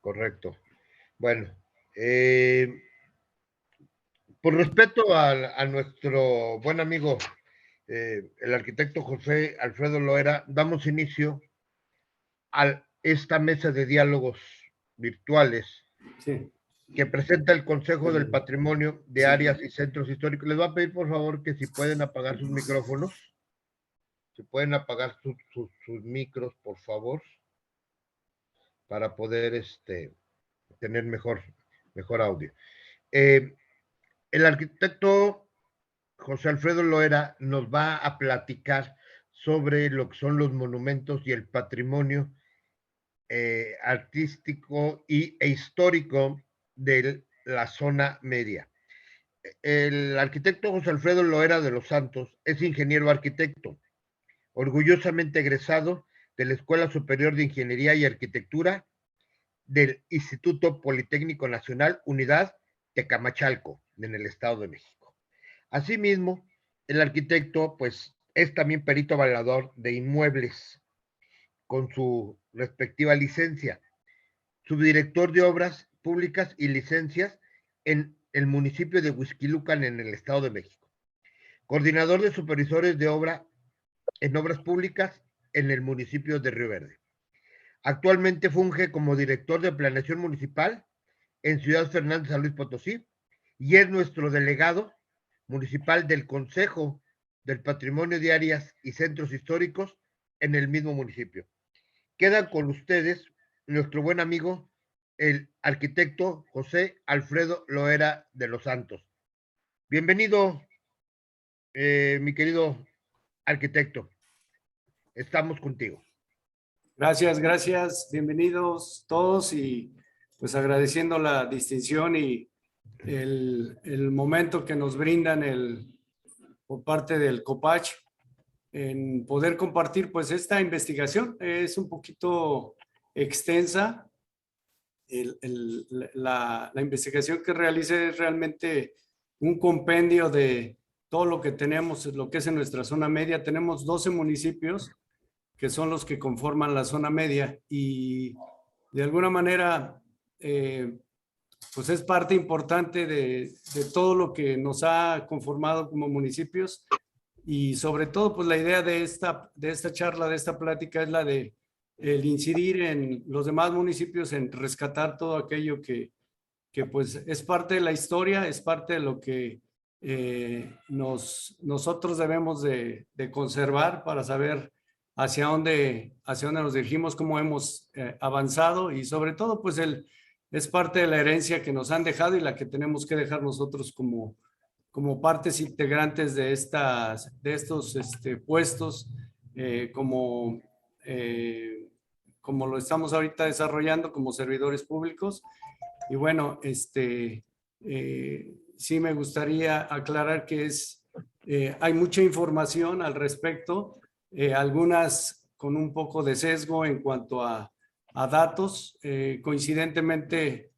correcto. Bueno, por respeto a nuestro buen amigo, el arquitecto José Alfredo Loera, damos inicio a esta mesa de diálogos virtuales Sí. que presenta el Consejo del Patrimonio de Áreas y Centros Históricos. Les voy a pedir, por favor, que si pueden apagar sus micrófonos, si pueden apagar sus micros, por favor, para poder tener mejor audio. El arquitecto José Alfredo Loera nos va a platicar sobre lo que son los monumentos y el patrimonio artístico e histórico de la zona media. El arquitecto José Alfredo Loera de los Santos es ingeniero arquitecto, orgullosamente egresado de la Escuela Superior de Ingeniería y Arquitectura del Instituto Politécnico Nacional Unidad Tecamachalco, en el Estado de México. Asimismo, el arquitecto, pues, es también perito avalador de inmuebles con su respectiva licencia, subdirector de obras públicas y licencias en el municipio de Huixquilucan, en el Estado de México, coordinador de supervisores de obra en obras públicas en el municipio de Río Verde. Actualmente funge como director de planeación municipal en Ciudad Fernández, San Luis Potosí, y es nuestro delegado municipal del Consejo del Patrimonio de Áreas y Centros Históricos en el mismo municipio. Queda con ustedes nuestro buen amigo, el arquitecto José Alfredo Loera de los Santos. Bienvenido, mi querido arquitecto. Estamos contigo. Gracias, gracias. Bienvenidos todos y pues agradeciendo la distinción y el momento que nos brindan por parte del COPACH en poder compartir pues esta investigación. Es un poquito extensa. La investigación que realicé es realmente un compendio de todo lo que tenemos, lo que es en nuestra zona media. Tenemos 12 municipios que son los que conforman la zona media y de alguna manera pues es parte importante de todo lo que nos ha conformado como municipios y sobre todo pues la idea de esta charla, de esta plática es la de el incidir en los demás municipios, en rescatar todo aquello que pues es parte de la historia, es parte de lo que nosotros debemos de conservar para saber hacia dónde nos dirigimos, cómo hemos avanzado y sobre todo pues es parte de la herencia que nos han dejado y la que tenemos que dejar nosotros como partes integrantes de estos puestos como lo estamos ahorita desarrollando como servidores públicos. Y bueno, sí me gustaría aclarar que hay mucha información al respecto, algunas con un poco de sesgo en cuanto a datos. Coincidentemente,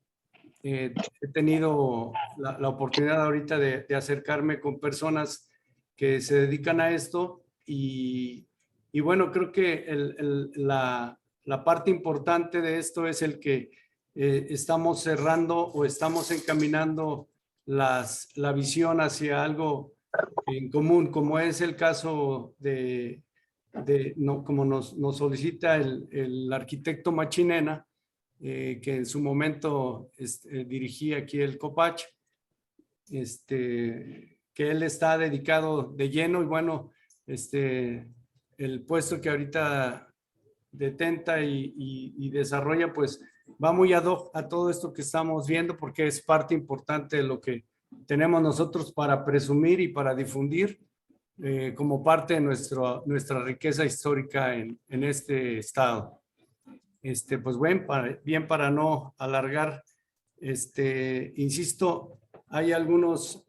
he tenido la oportunidad ahorita de acercarme con personas que se dedican a esto y bueno, creo que la parte importante de esto es el que estamos cerrando o estamos encaminando la visión hacia algo en común, como es el caso como nos solicita el arquitecto Machinena, que en su momento dirigía aquí el COPACH, que él está dedicado de lleno y bueno, el puesto que ahorita detenta y desarrolla, pues va muy ad hoc a todo esto que estamos viendo porque es parte importante de lo que tenemos nosotros para presumir y para difundir como parte de nuestra riqueza histórica en este estado. Pues bien para no alargar, insisto, hay algunos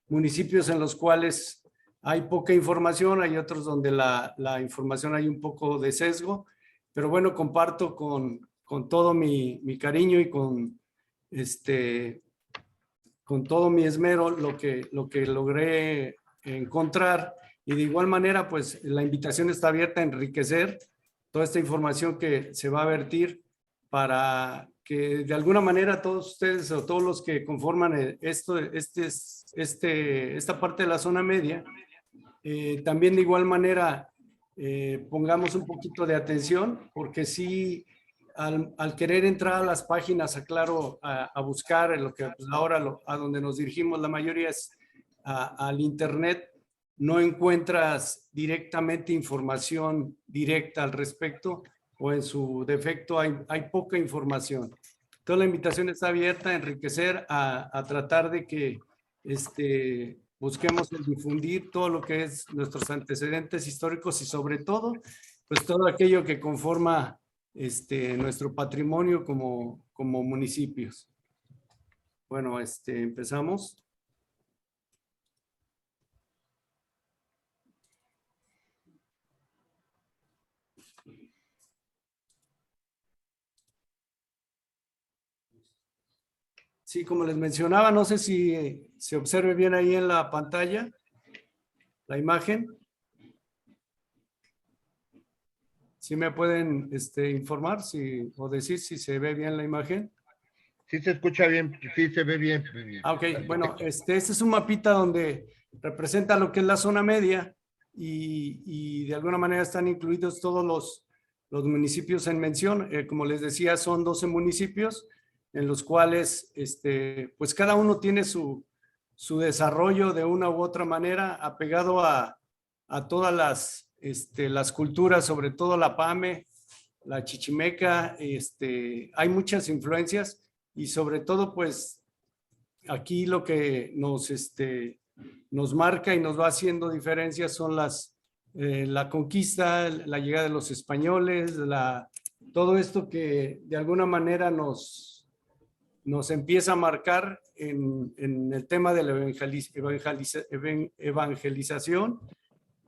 municipios en los cuales hay poca información, hay otros donde la información hay un poco de sesgo, pero bueno, comparto con todo mi cariño y con todo mi esmero lo que logré encontrar y de igual manera pues la invitación está abierta a enriquecer toda esta información que se va a vertir para que de alguna manera todos ustedes o todos los que conforman esta parte de la zona media, también de igual manera pongamos un poquito de atención, porque sí, al querer entrar a las páginas, a buscar en lo que pues, ahora a donde nos dirigimos la mayoría es al internet, no encuentras directamente información directa al respecto, o en su defecto hay poca información. Entonces la invitación está abierta a enriquecer, a tratar de que busquemos el difundir todo lo que es nuestros antecedentes históricos y sobre todo, pues todo aquello que conforma nuestro patrimonio como municipios. Bueno, empezamos. Sí, como les mencionaba, no sé si se observe bien ahí en la pantalla la imagen. ¿Sí me pueden informar o decir si se ve bien la imagen? Sí se escucha bien, sí se ve bien. Ok, bueno, este es un mapita donde representa lo que es la zona media y de alguna manera están incluidos todos los municipios en mención. Como les decía, son 12 municipios en los cuales pues cada uno tiene su desarrollo de una u otra manera apegado a todas las culturas, sobre todo la Pame, la Chichimeca, hay muchas influencias y sobre todo pues aquí lo que nos marca y nos va haciendo diferencias son la conquista, la llegada de los españoles, todo esto que de alguna manera nos empieza a marcar en el tema de la evangelización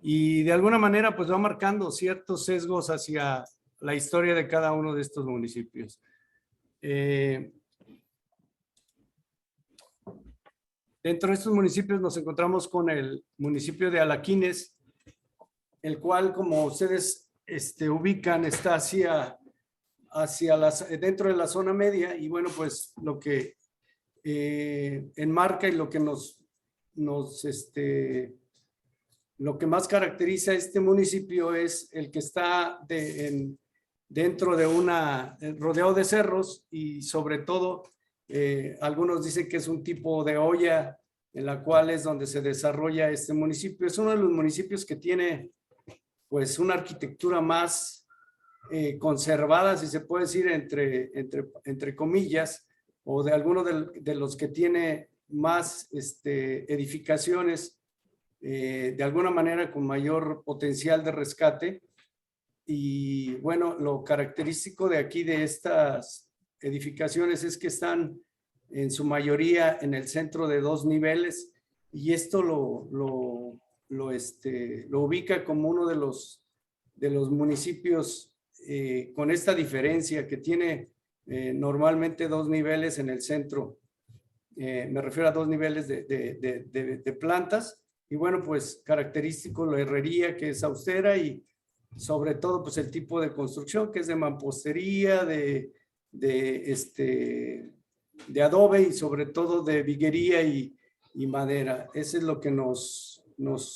y de alguna manera pues va marcando ciertos sesgos hacia la historia de cada uno de estos municipios. Dentro de estos municipios nos encontramos con el municipio de Alaquines, el cual, como ustedes ubican, está dentro de la zona media y bueno, pues lo que enmarca y lo que lo que más caracteriza a este municipio es el que está dentro de rodeado de cerros y sobre todo algunos dicen que es un tipo de olla en la cual es donde se desarrolla este municipio. Es uno de los municipios que tiene pues una arquitectura más conservada, si se puede decir, entre comillas, o de alguno de los que tiene más edificaciones de alguna manera con mayor potencial de rescate. Y bueno, lo característico de aquí de estas edificaciones es que están en su mayoría en el centro de 2 niveles y esto lo ubica como uno de los municipios con esta diferencia que tiene normalmente 2 niveles en el centro. Me refiero a 2 niveles de plantas y bueno, pues característico la herrería que es austera y sobre todo pues el tipo de construcción que es de mampostería, de adobe y sobre todo de viguería y madera. Eso es lo que nos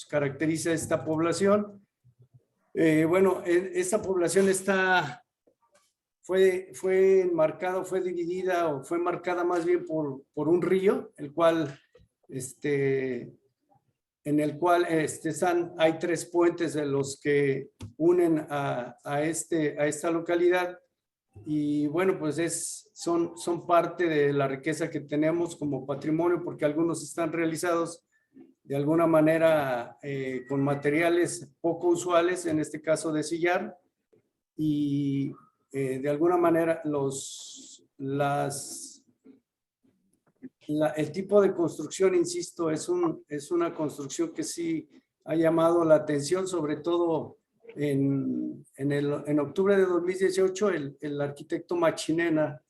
caracteriza esta población. Bueno, esta población fue enmarcada, fue dividida o fue marcada más bien por un río, el cual en el cual hay 3 puentes de los que unen a esta localidad y bueno, pues son parte de la riqueza que tenemos como patrimonio porque algunos están realizados de alguna manera con materiales poco usuales, en este caso de sillar y de alguna manera el tipo de construcción, insisto, es una construcción que sí ha llamado la atención, sobre todo en octubre de 2018, el arquitecto Machinena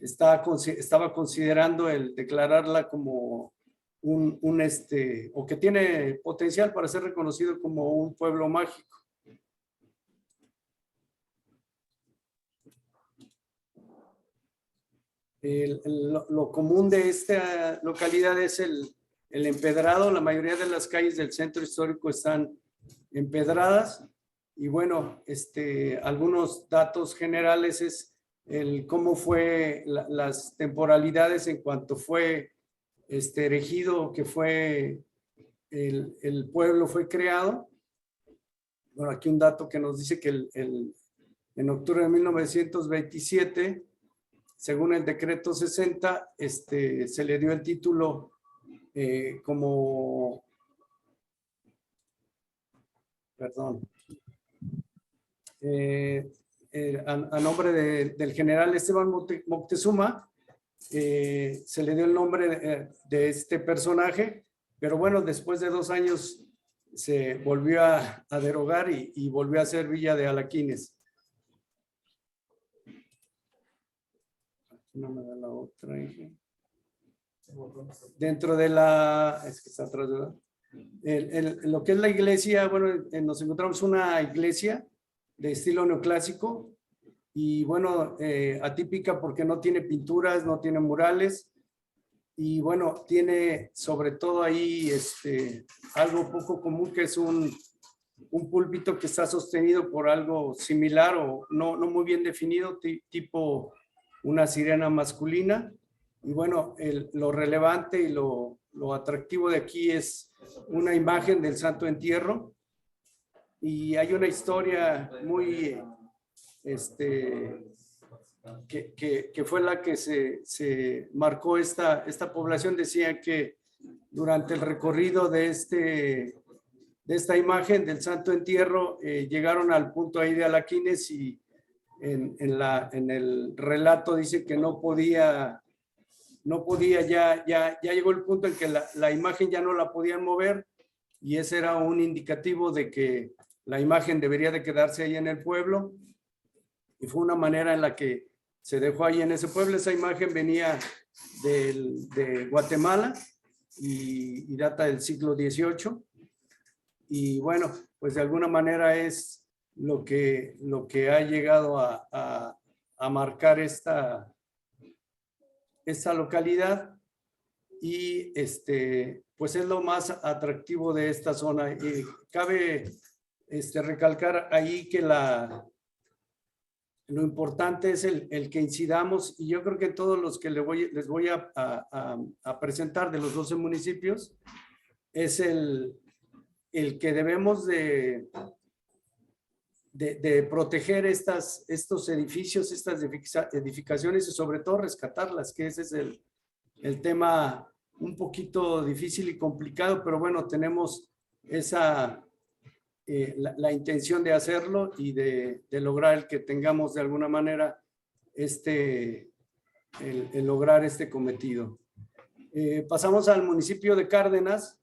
estaba considerando el declararla como o que tiene potencial para ser reconocido como un pueblo mágico. Lo común de esta localidad es el empedrado. La mayoría de las calles del centro histórico están empedradas. Y bueno, algunos datos generales es cómo fue las temporalidades en cuanto fue erigido, que fue el pueblo fue creado. Bueno, aquí un dato que nos dice que en octubre de 1927, según el decreto 60, se le dio el título como, perdón, a nombre del general Esteban Moctezuma, se le dio el nombre de este personaje, pero bueno, después de 2 años se volvió a derogar y volvió a ser Villa de Alaquines. No me da la otra. Dentro de la, es que está atrás, ¿verdad? Lo que es la iglesia, bueno, nos encontramos una iglesia de estilo neoclásico y bueno, atípica porque no tiene pinturas, no tiene murales y bueno, tiene sobre todo ahí algo poco común que es un púlpito que está sostenido por algo similar o no muy bien definido, tipo una sirena masculina. Y bueno, lo relevante y lo atractivo de aquí es una imagen del Santo Entierro. Y hay una historia muy, que fue la que se marcó esta población. Decían que durante el recorrido de esta imagen del Santo Entierro, llegaron al punto ahí de Alaquines y en el relato dice que no podía, ya llegó el punto en que la imagen ya no la podían mover y ese era un indicativo de que la imagen debería de quedarse ahí en el pueblo y fue una manera en la que se dejó ahí en ese pueblo. Esa imagen venía de Guatemala y data del siglo XVIII y bueno, pues de alguna manera es lo que ha llegado a marcar esta localidad y pues es lo más atractivo de esta zona. Y cabe recalcar ahí que lo importante es el que incidamos y yo creo que todos los que les voy a presentar de los 12 municipios es el que debemos de proteger estos edificios, estas edificaciones y sobre todo rescatarlas, que ese es el tema un poquito difícil y complicado, pero bueno, tenemos la intención de hacerlo y de lograr el que tengamos de alguna manera el lograr este cometido. Pasamos al municipio de Cárdenas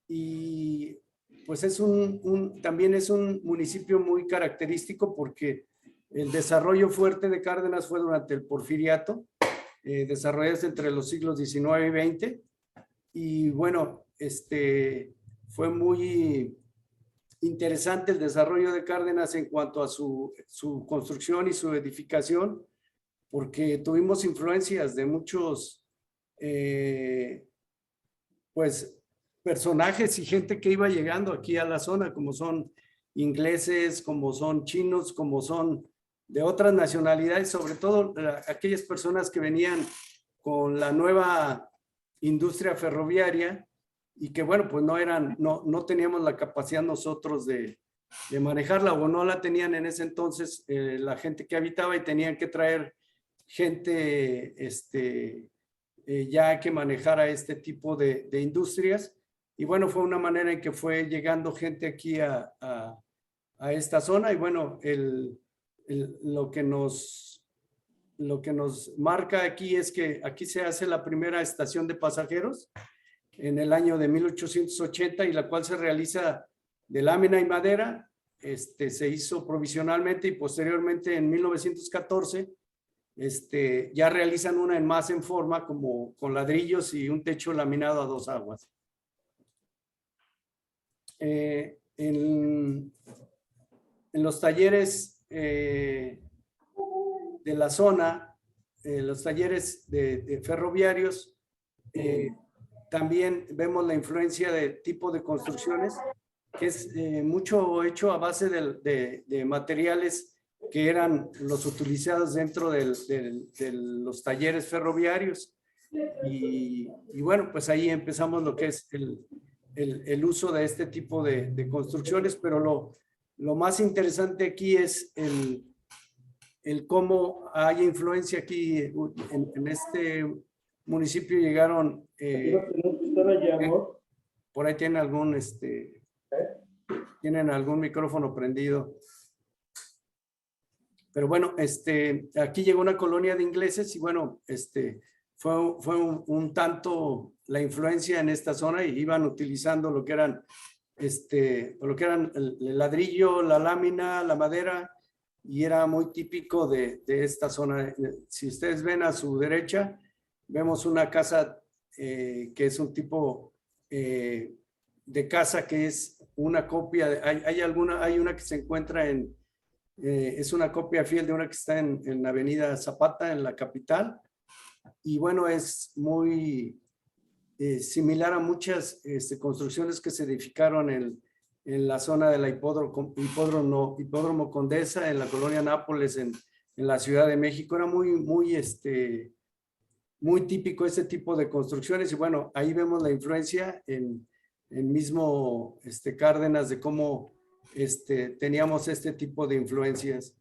y pues también es un municipio muy característico porque el desarrollo fuerte de Cárdenas fue durante el Porfiriato, desarrollados entre los siglos XIX y XX. Y bueno, fue muy interesante el desarrollo de Cárdenas en cuanto a su construcción y su edificación, porque tuvimos influencias de muchos, pues, personajes y gente que iba llegando aquí a la zona, como son ingleses, como son chinos, como son de otras nacionalidades, sobre todo aquellas personas que venían con la nueva industria ferroviaria y que bueno, pues no teníamos la capacidad nosotros de manejarla o no la tenían en ese entonces la gente que habitaba y tenían que traer gente ya que manejara este tipo de industrias. Y bueno, fue una manera en que fue llegando gente aquí a esta zona y bueno, lo que nos marca aquí es que aquí se hace la primera estación de pasajeros en el año de 1880 y la cual se realiza de lámina y madera. Se hizo provisionalmente y posteriormente en 1914 ya realizan una más en forma como con ladrillos y un techo laminado a 2 aguas. En los talleres de la zona los talleres de ferroviarios, también vemos la influencia de tipo de construcciones, que es mucho hecho a base de materiales que eran los utilizados dentro de los talleres ferroviarios. Y bueno, pues ahí empezamos lo que es el uso de este tipo de construcciones, pero lo más interesante aquí es el cómo hay influencia aquí en este municipio. Llegaron, por ahí tienen tienen algún micrófono prendido. Pero bueno, aquí llegó una colonia de ingleses y bueno, fue un tanto la influencia en esta zona y iban utilizando lo que eran el ladrillo, la lámina, la madera, y era muy típico de esta zona. Si ustedes ven a su derecha, vemos una casa que es un tipo de casa que es una copia, hay una que se encuentra es una copia fiel de una que está en la avenida Zapata, en la capital, y bueno, es muy similar a muchas construcciones que se edificaron en la zona de la Hipódromo Condesa, en la colonia Nápoles, en la Ciudad de México. Era muy típico este tipo de construcciones, y bueno, ahí vemos la influencia en mismo Cárdenas, de cómo teníamos este tipo de influencias.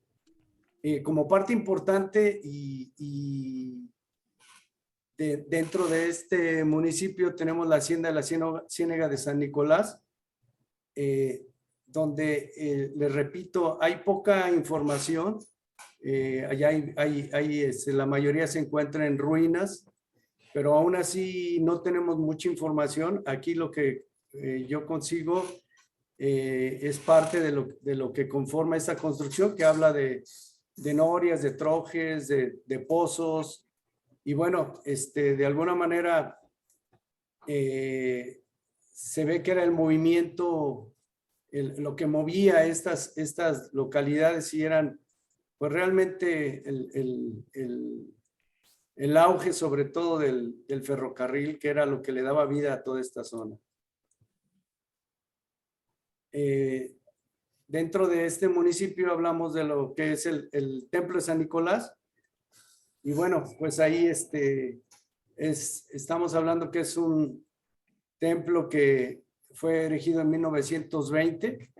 Como parte importante dentro de este municipio tenemos la hacienda de la Ciénega de San Nicolás, donde, les repito, hay poca información. Allá la mayoría se encuentra en ruinas, pero aún así no tenemos mucha información. Aquí lo que yo consigo es parte de lo que conforma esta construcción, que habla de norias, de trojes, de pozos. Y bueno, de alguna manera se ve que era el movimiento, lo que movía estas localidades, y eran pues realmente el auge sobre todo del ferrocarril, que era lo que le daba vida a toda esta zona. Dentro de este municipio hablamos de lo que es el Templo de San Nicolás. Y bueno, pues ahí estamos hablando que es un templo que fue erigido en 1920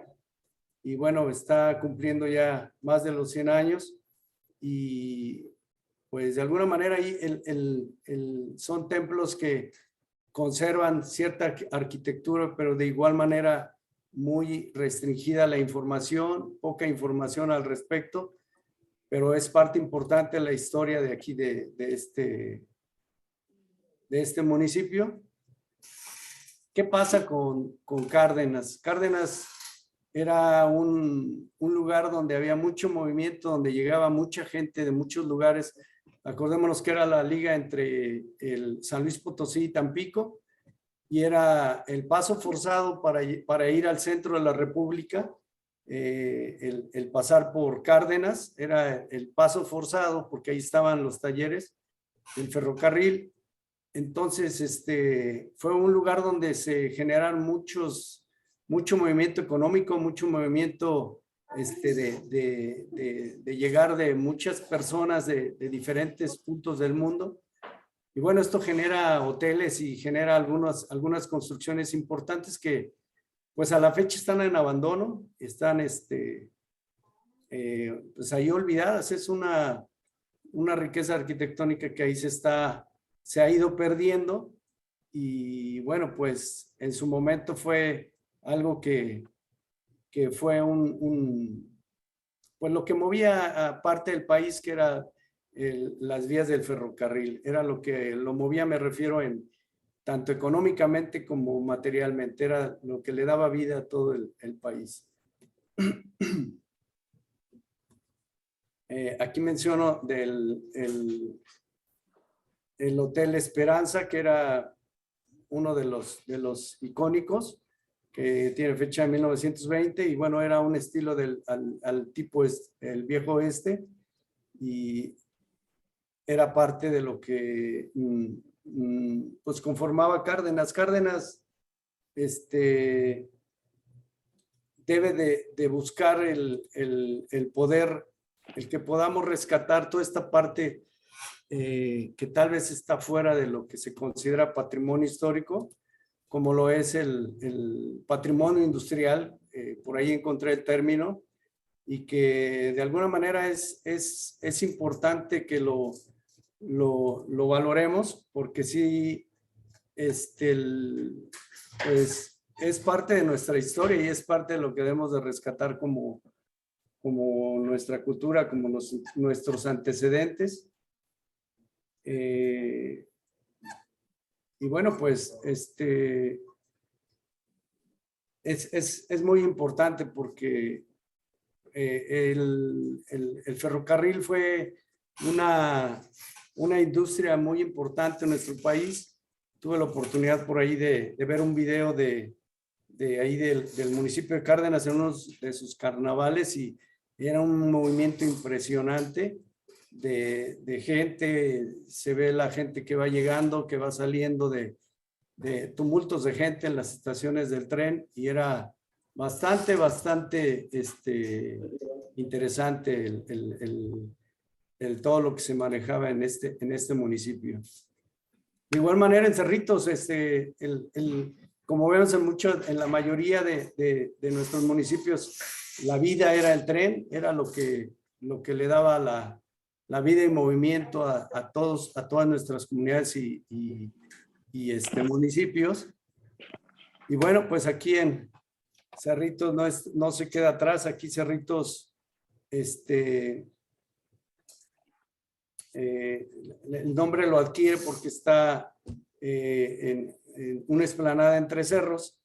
y bueno, está cumpliendo ya más de los 100 años, y pues de alguna manera ahí son templos que conservan cierta arquitectura, pero de igual manera muy restringida la información, poca información al respecto, pero es parte importante de la historia de aquí, de este municipio. ¿Qué pasa con Cárdenas? Cárdenas era un lugar donde había mucho movimiento, donde llegaba mucha gente de muchos lugares. Acordémonos que era la liga entre el San Luis Potosí y Tampico, y era el paso forzado para ir al centro de la República. El pasar por Cárdenas era el paso forzado, porque ahí estaban los talleres del ferrocarril. Entonces, fue un lugar donde se generaron mucho movimiento económico, mucho movimiento de llegar de muchas personas de diferentes puntos del mundo. Y bueno, esto genera hoteles y genera algunas construcciones importantes que pues a la fecha están en abandono, están pues ahí olvidadas. Es una riqueza arquitectónica que ahí se ha ido perdiendo, y bueno, pues en su momento fue algo que fue pues lo que movía a parte del país, que era las vías del ferrocarril. Era lo que lo movía, me refiero, tanto económicamente como materialmente, era lo que le daba vida a todo el país. Aquí menciono el Hotel Esperanza, que era uno de los icónicos, que tiene fecha de 1920, y bueno, era un estilo al tipo el viejo oeste, y era parte de lo que pues conformaba Cárdenas. Cárdenas debe de buscar el poder, el que podamos rescatar toda esta parte que tal vez está fuera de lo que se considera patrimonio histórico, como lo es el patrimonio industrial, por ahí encontré el término, y que de alguna manera es importante que lo valoremos, porque sí, pues es parte de nuestra historia y es parte de lo que debemos de rescatar como nuestra cultura, como nuestros antecedentes. Y bueno, pues es muy importante porque el ferrocarril fue una industria muy importante en nuestro país. Tuve la oportunidad por ahí de ver un video de ahí del municipio de Cárdenas en uno de sus carnavales, y era un movimiento impresionante de gente. Se ve la gente que va llegando, que va saliendo, de tumultos de gente en las estaciones del tren, y era bastante interesante todo lo que se manejaba en este municipio. De igual manera en Cerritos, como vemos en la mayoría de nuestros municipios, la vida era el tren, era lo que le daba la vida y movimiento a todas nuestras comunidades y municipios. Y bueno, pues aquí en Cerritos no se queda atrás. Aquí Cerritos, el nombre lo adquiere porque está en una explanada entre cerros,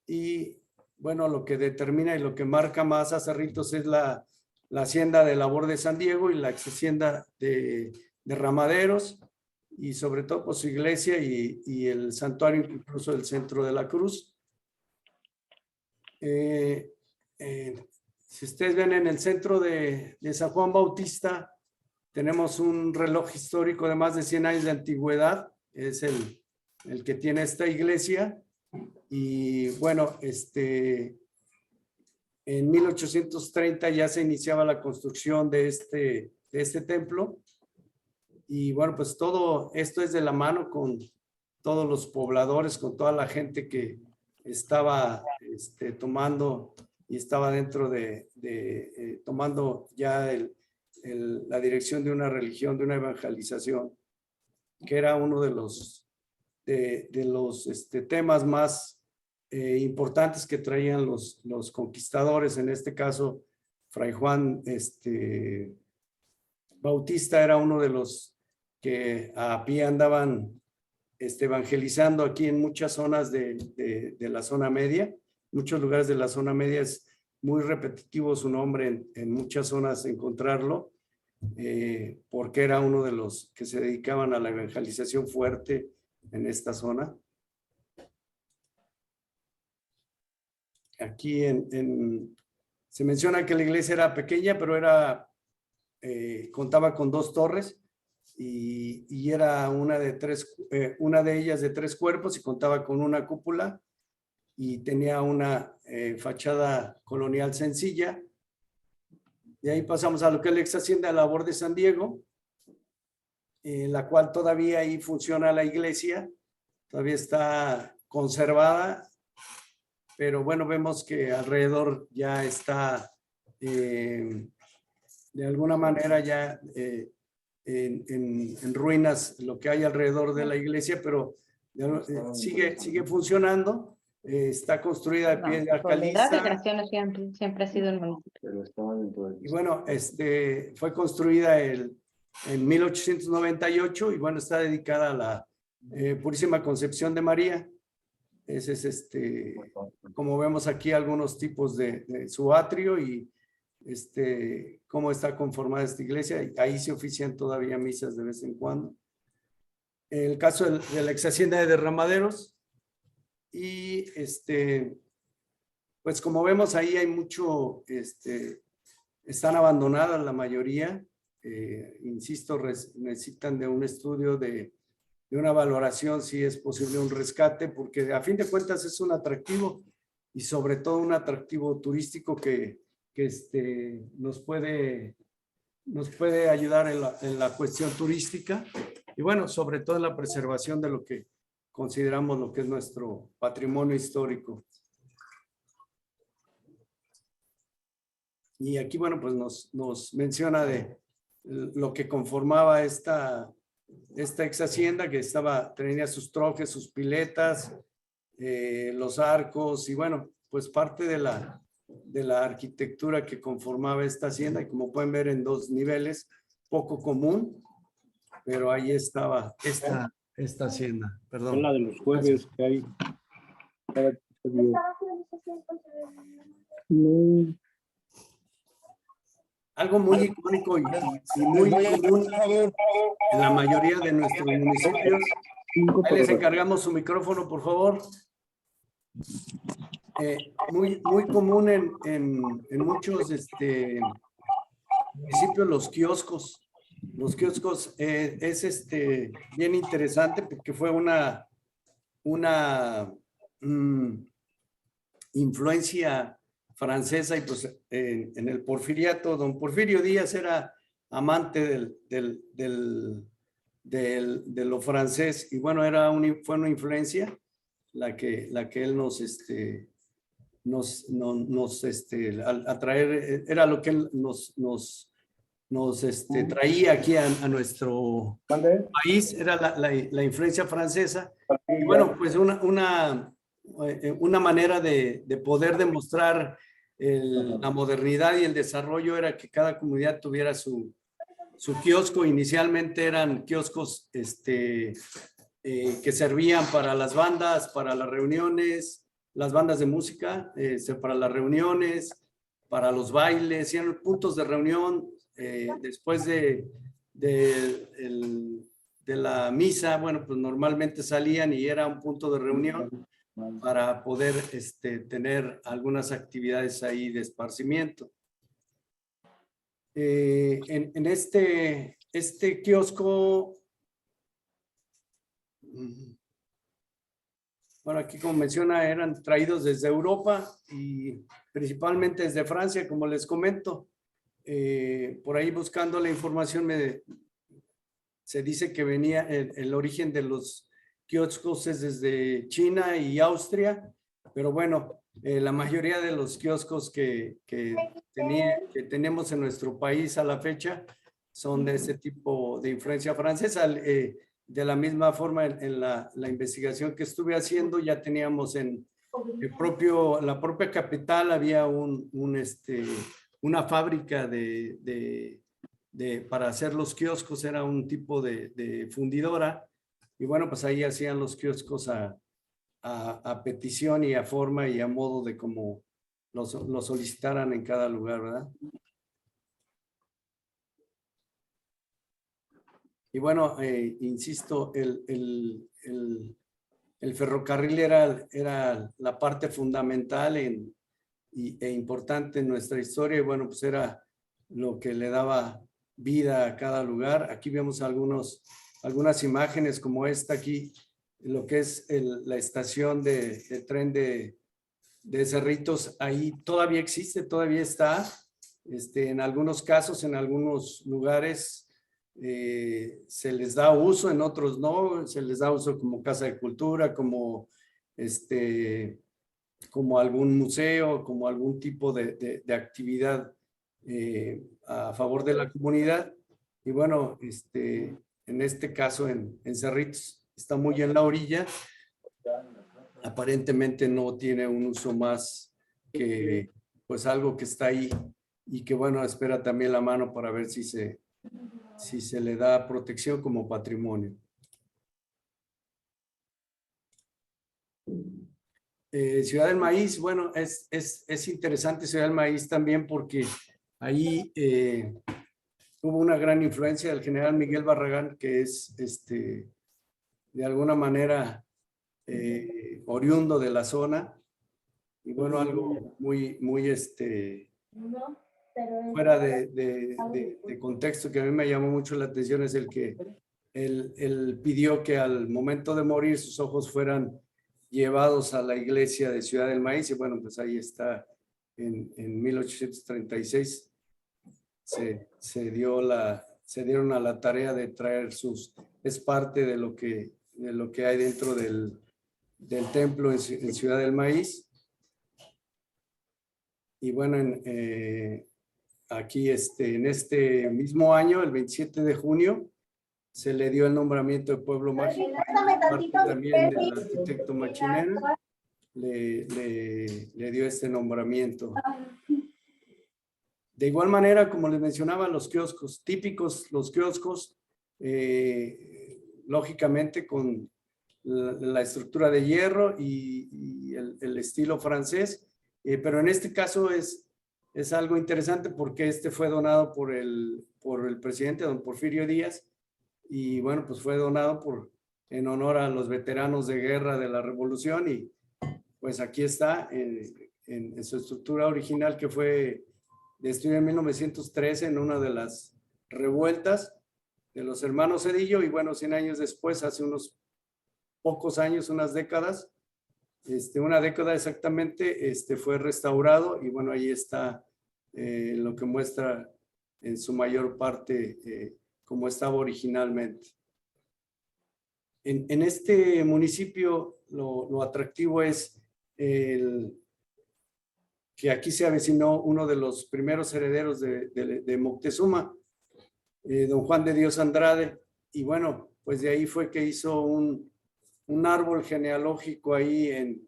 y bueno, lo que determina y lo que marca más a Cerritos es la hacienda de Labor de San Diego y la ex hacienda de Ramaderos, y sobre todo pues su iglesia y el santuario, incluso el centro de la cruz. Si ustedes ven en el centro de San Juan Bautista, tenemos un reloj histórico de más de 100 años de antigüedad. Es el que tiene esta iglesia. Y bueno, en 1830 ya se iniciaba la construcción de este templo. Y bueno, pues todo esto es de la mano con todos los pobladores, con toda la gente que estaba tomando y estaba dentro tomando ya la dirección de una religión, de una evangelización, que era uno de los temas más importantes que traían los conquistadores. En este caso, Fray Juan Bautista era uno de los que a pie andaban evangelizando aquí en muchas zonas de la zona media. Muchos lugares de la zona media es muy repetitivo su nombre en muchas zonas encontrarlo, porque era uno de los que se dedicaban a la evangelización fuerte en esta zona. Aquí se menciona que la iglesia era pequeña, pero contaba con 2 torres, y era una de ellas de 3 cuerpos, y contaba con una cúpula, y tenía una fachada colonial sencilla. De ahí pasamos a lo que es la ex hacienda de Labor de San Diego, la cual todavía ahí funciona la iglesia, todavía está conservada, pero bueno, vemos que alrededor ya está de alguna manera ya en ruinas lo que hay alrededor de la iglesia, pero sigue funcionando. Está construida de piedra caliza. La recreación siempre ha sido el municipio. Y bueno, fue construida en 1898, y bueno, está dedicada a la Purísima Concepción de María. Ese es como vemos aquí, algunos tipos de su atrio y cómo está conformada esta iglesia. Ahí se ofician todavía misas de vez en cuando. El caso de la ex hacienda de Derramaderos. Y pues como vemos ahí hay mucho, están abandonadas la mayoría. insisto, necesitan de un estudio de una valoración si es posible un rescate, porque a fin de cuentas es un atractivo y sobre todo un atractivo turístico que nos puede ayudar en la cuestión turística y bueno, sobre todo en la preservación de lo que consideramos lo que es nuestro patrimonio histórico. Y aquí, bueno, pues nos menciona de lo que conformaba esta ex hacienda, que tenía sus trojes, sus piletas, los arcos y bueno, pues parte de la arquitectura que conformaba esta hacienda, y como pueden ver en 2 niveles, poco común, pero ahí estaba esta hacienda. Perdón. Es la de los jueves que hay. Algo muy icónico y muy común en la mayoría de nuestros municipios. Ahí les encargamos su micrófono, por favor. Muy común en muchos municipios los kioscos. Los kioscos es bien interesante porque fue una influencia francesa y pues en el porfiriato, don Porfirio Díaz era amante de lo francés y bueno, fue una influencia la que él al atraer, era lo que él nos traía aquí a nuestro país, era la influencia francesa. Y bueno, pues una manera de poder demostrar la modernidad y el desarrollo era que cada comunidad tuviera su kiosco. Inicialmente eran kioscos que servían para las bandas, para las reuniones, las bandas de música, para las reuniones, para los bailes, eran puntos de reunión. Después de la misa, bueno, pues normalmente salían y era un punto de reunión para poder tener algunas actividades ahí de esparcimiento. En este kiosco, bueno, aquí como menciona, eran traídos desde Europa y principalmente desde Francia, como les comento. Por ahí buscando la información se dice que venía el origen de los kioscos es desde China y Austria, pero bueno, la mayoría de los kioscos que tenemos en nuestro país a la fecha son de ese tipo de influencia francesa. De la misma forma, en la investigación que estuve haciendo, ya teníamos en la propia capital, había una fábrica para hacer los kioscos, era un tipo de fundidora. Y bueno, pues ahí hacían los kioscos a petición y a forma y a modo de como los solicitaran en cada lugar, ¿verdad? Y bueno, insisto, el ferrocarril era la parte fundamental e importante en nuestra historia y bueno, pues era lo que le daba vida a cada lugar. Aquí vemos algunas imágenes como esta aquí, lo que es la estación de tren de Cerritos. Ahí todavía existe, todavía está. En algunos casos, en algunos lugares se les da uso, en otros no. Se les da uso como casa de cultura, como algún museo, como algún tipo de actividad a favor de la comunidad. Y bueno, en este caso en Cerritos está muy en la orilla. Aparentemente no tiene un uso más que pues algo que está ahí y que bueno, espera también la mano para ver si se le da protección como patrimonio. Ciudad del Maíz, bueno, es interesante Ciudad del Maíz también porque ahí hubo una gran influencia del general Miguel Barragán, que es de alguna manera oriundo de la zona. Y bueno, algo muy fuera de contexto, que a mí me llamó mucho la atención, es el que él pidió que al momento de morir sus ojos fueran llevados a la iglesia de Ciudad del Maíz, y bueno, pues ahí está, en 1836 se dieron a la tarea de traer es parte de lo que hay dentro del templo en Ciudad del Maíz. Y bueno, aquí en este mismo año, el 27 de junio, se le dio el nombramiento de pueblo mágico. Parte también del arquitecto Machinera le dio este nombramiento. De igual manera, como les mencionaba, los kioscos típicos, los kioscos, lógicamente con la estructura de hierro y el estilo francés, pero en este caso es algo interesante porque este fue donado por el presidente don Porfirio Díaz, y bueno, pues fue donado en honor a los veteranos de guerra de la Revolución, y pues aquí está en su estructura original, que fue destruida en 1913 en una de las revueltas de los hermanos Zedillo, y bueno, 100 años después, hace unos pocos años, unas décadas, una década exactamente, fue restaurado, y bueno, ahí está lo que muestra en su mayor parte como estaba originalmente. En este municipio lo atractivo es que aquí se avecinó uno de los primeros herederos de Moctezuma, don Juan de Dios Andrade, y bueno, pues de ahí fue que hizo un árbol genealógico ahí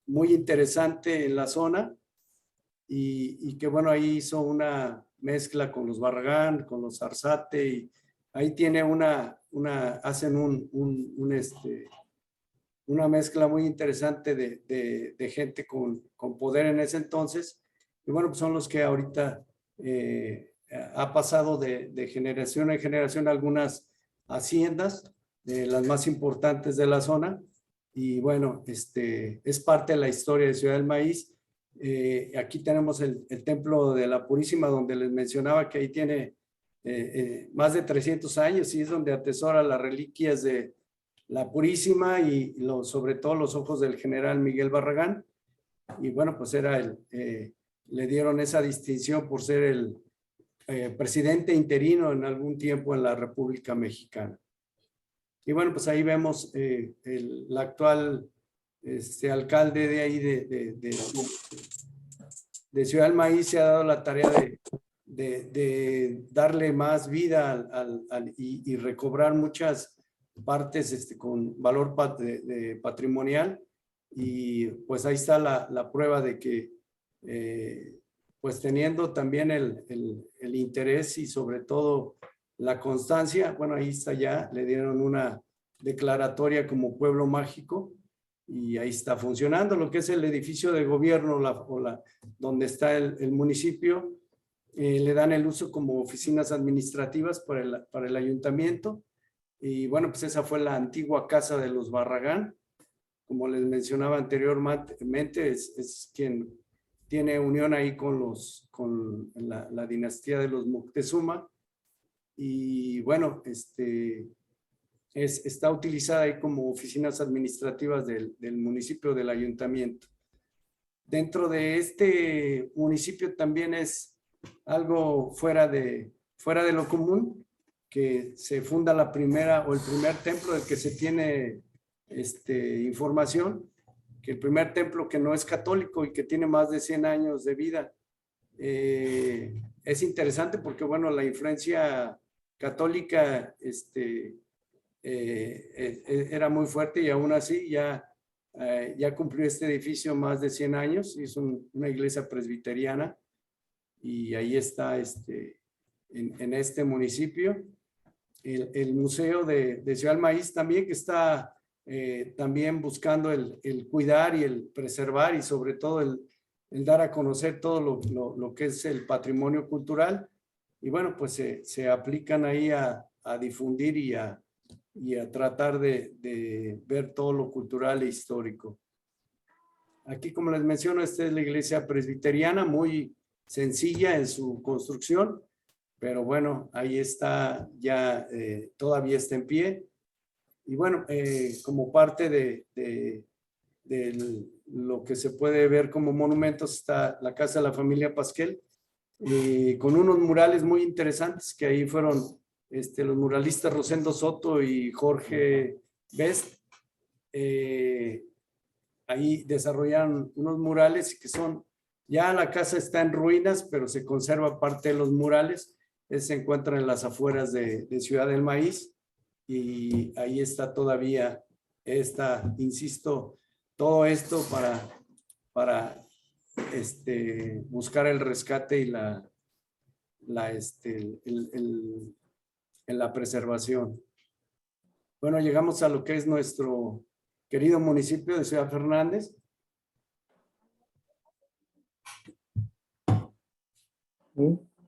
muy interesante en la zona, y que bueno, ahí hizo una mezcla con los Barragán, con los Arzate, y ahí tiene hacen una mezcla muy interesante de gente con poder en ese entonces, y bueno, pues son los que ahorita ha pasado de generación en generación algunas haciendas, las más importantes de la zona, y bueno, es parte de la historia de Ciudad del Maíz. Aquí tenemos el Templo de la Purísima, donde les mencionaba que ahí tiene más de 300 años, y es donde atesora las reliquias de la Purísima y sobre todo los ojos del general Miguel Barragán. Y bueno, pues le dieron esa distinción por ser el presidente interino en algún tiempo en la República Mexicana. Y bueno, pues ahí vemos el actual alcalde de ahí de Ciudad del Maíz se ha dado la tarea de darle más vida y recobrar muchas partes con valor patrimonial, y pues ahí está la prueba de que pues teniendo también el interés y sobre todo la constancia, bueno, ahí está, ya le dieron una declaratoria como pueblo mágico, y ahí está funcionando lo que es el edificio de gobierno, donde está el municipio. Le dan el uso como oficinas administrativas para el ayuntamiento, y bueno, pues esa fue la antigua casa de los Barragán. Como les mencionaba anteriormente, es quien tiene unión ahí con la dinastía de los Moctezuma, y bueno, está utilizada ahí como oficinas administrativas del municipio, del ayuntamiento. Dentro de este municipio también es algo fuera de lo común, que se funda el primer templo del que se tiene información, que el primer templo que no es católico y que tiene más de 100 años de vida. Es interesante porque, bueno, la influencia católica era muy fuerte, y aún así ya cumplió este edificio más de 100 años. Es una iglesia presbiteriana, y ahí está en este municipio. El Museo de Ciudad del Maíz también, que está también buscando el cuidar y el preservar, y sobre todo el dar a conocer todo lo que es el patrimonio cultural. Y bueno, pues se aplican ahí a difundir y a tratar de ver todo lo cultural e histórico. Aquí, como les menciono, esta es la iglesia presbiteriana, muy sencilla en su construcción, pero bueno, ahí está, ya todavía está en pie. Y bueno, como parte de lo que se puede ver como monumentos está la casa de la familia Pasquel, con unos murales muy interesantes que ahí fueron los muralistas Rosendo Soto y Jorge Best. Ahí desarrollaron unos murales que son, ya la casa está en ruinas, pero se conserva parte de los murales. Se encuentra en las afueras de Ciudad del Maíz y ahí está todavía insisto, todo esto para buscar el rescate y la preservación. Bueno, llegamos a lo que es nuestro querido municipio de Ciudad Fernández.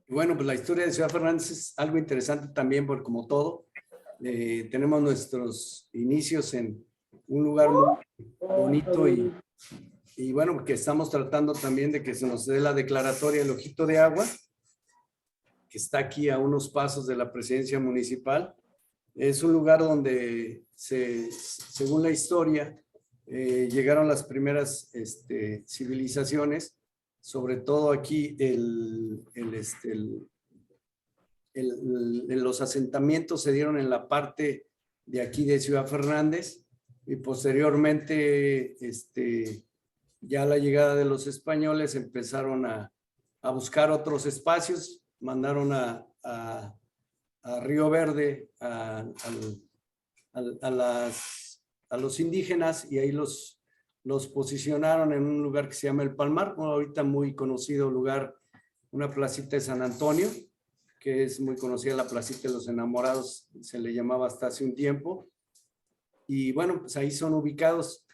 Bueno, pues la historia de Ciudad Fernández es algo interesante también, porque como todo, tenemos nuestros inicios en un lugar muy bonito y bueno, porque estamos tratando también de que se nos dé la declaratoria El Ojito de Agua, que está aquí a unos pasos de la presidencia municipal. Es un lugar donde, según la historia, llegaron las primeras civilizaciones, sobre todo aquí los asentamientos se dieron en la parte de aquí de Ciudad Fernández y posteriormente ya a la llegada de los españoles empezaron a buscar otros espacios, mandaron a Río Verde a los indígenas y ahí los posicionaron en un lugar que se llama El Palmar, ahorita muy conocido lugar, una placita de San Antonio, que es muy conocida, la placita de los enamorados, se le llamaba hasta hace un tiempo. Y bueno, pues ahí son ubicados.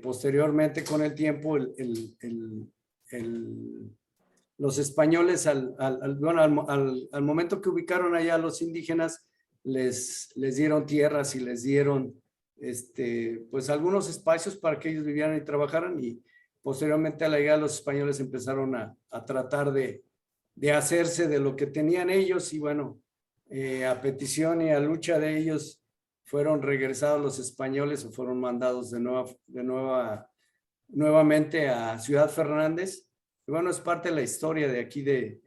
Posteriormente, con el tiempo, los españoles, al momento que ubicaron allá a los indígenas, les dieron tierras y les dieron pues algunos espacios para que ellos vivieran y trabajaran, y posteriormente a la llegada de los españoles empezaron a tratar de hacerse de lo que tenían ellos, y bueno, a petición y a lucha de ellos fueron regresados los españoles o fueron mandados nuevamente a Ciudad Fernández. Y bueno, es parte de la historia de aquí de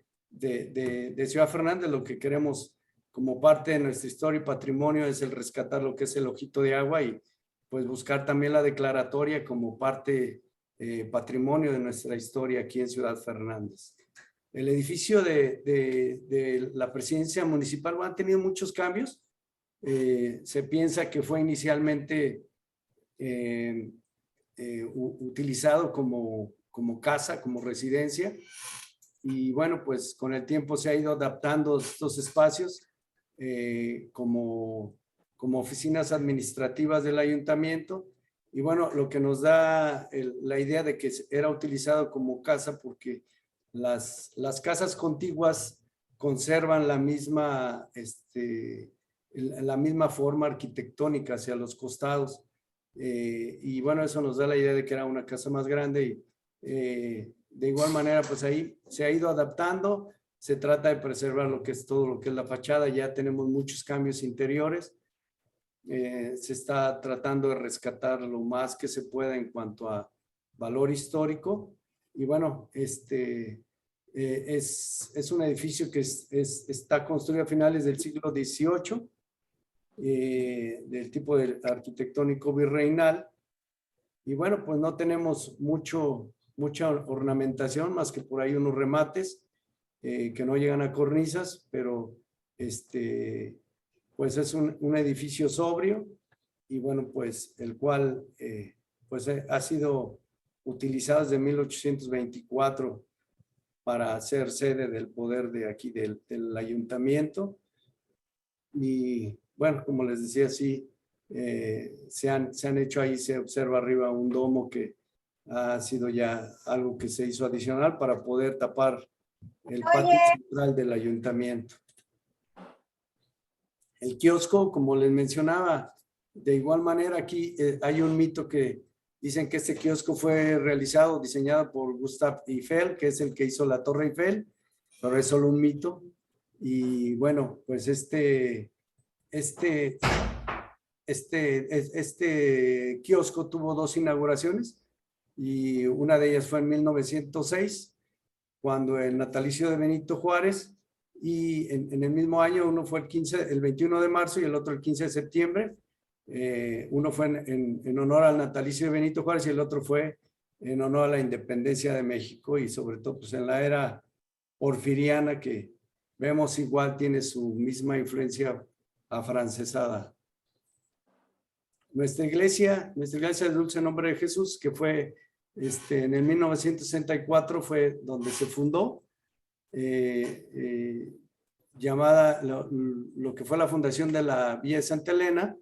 Ciudad Fernández. Lo que queremos como parte de nuestra historia y patrimonio es el rescatar lo que es el Ojito de Agua y pues buscar también la declaratoria como parte patrimonio de nuestra historia aquí en Ciudad Fernández. El edificio de la presidencia municipal ha tenido muchos cambios. Se piensa que fue inicialmente utilizado como casa, como residencia, y bueno, pues con el tiempo se ha ido adaptando estos espacios como oficinas administrativas del ayuntamiento, y bueno, lo que nos da la idea de que era utilizado como casa porque las casas contiguas conservan la misma forma arquitectónica hacia los costados, y bueno, eso nos da la idea de que era una casa más grande, y de igual manera pues ahí se ha ido adaptando. Se trata de preservar lo que es todo lo que es la fachada. Ya tenemos muchos cambios interiores, se está tratando de rescatar lo más que se pueda en cuanto a valor histórico, y bueno, es un edificio que está construido a finales del siglo XVIII, del tipo arquitectónico virreinal, y bueno, pues no tenemos mucha ornamentación más que por ahí unos remates que no llegan a cornisas, pero pues es un edificio sobrio, y bueno, pues el cual pues ha sido utilizado desde 1824 para ser sede del poder de aquí del ayuntamiento. Y bueno, como les decía, sí, se han hecho ahí, se observa arriba un domo que ha sido ya algo que se hizo adicional para poder tapar el patio central del ayuntamiento. El kiosco, como les mencionaba, de igual manera aquí hay un mito que Dicen que este kiosco fue diseñado por Gustave Eiffel, que es el que hizo la Torre Eiffel, pero es solo un mito. Y bueno, pues este kiosco tuvo 2 inauguraciones y una de ellas fue en 1906, cuando el natalicio de Benito Juárez, y en el mismo año, uno fue el 21 de marzo y el otro el 15 de septiembre. Uno fue en honor al natalicio de Benito Juárez y el otro fue en honor a la independencia de México, y sobre todo pues en la era porfiriana, que vemos igual tiene su misma influencia afrancesada. Nuestra iglesia del Dulce Nombre de Jesús, que fue en el 1964, fue donde se fundó, llamada lo que fue la fundación de la Villa de Santa Elena.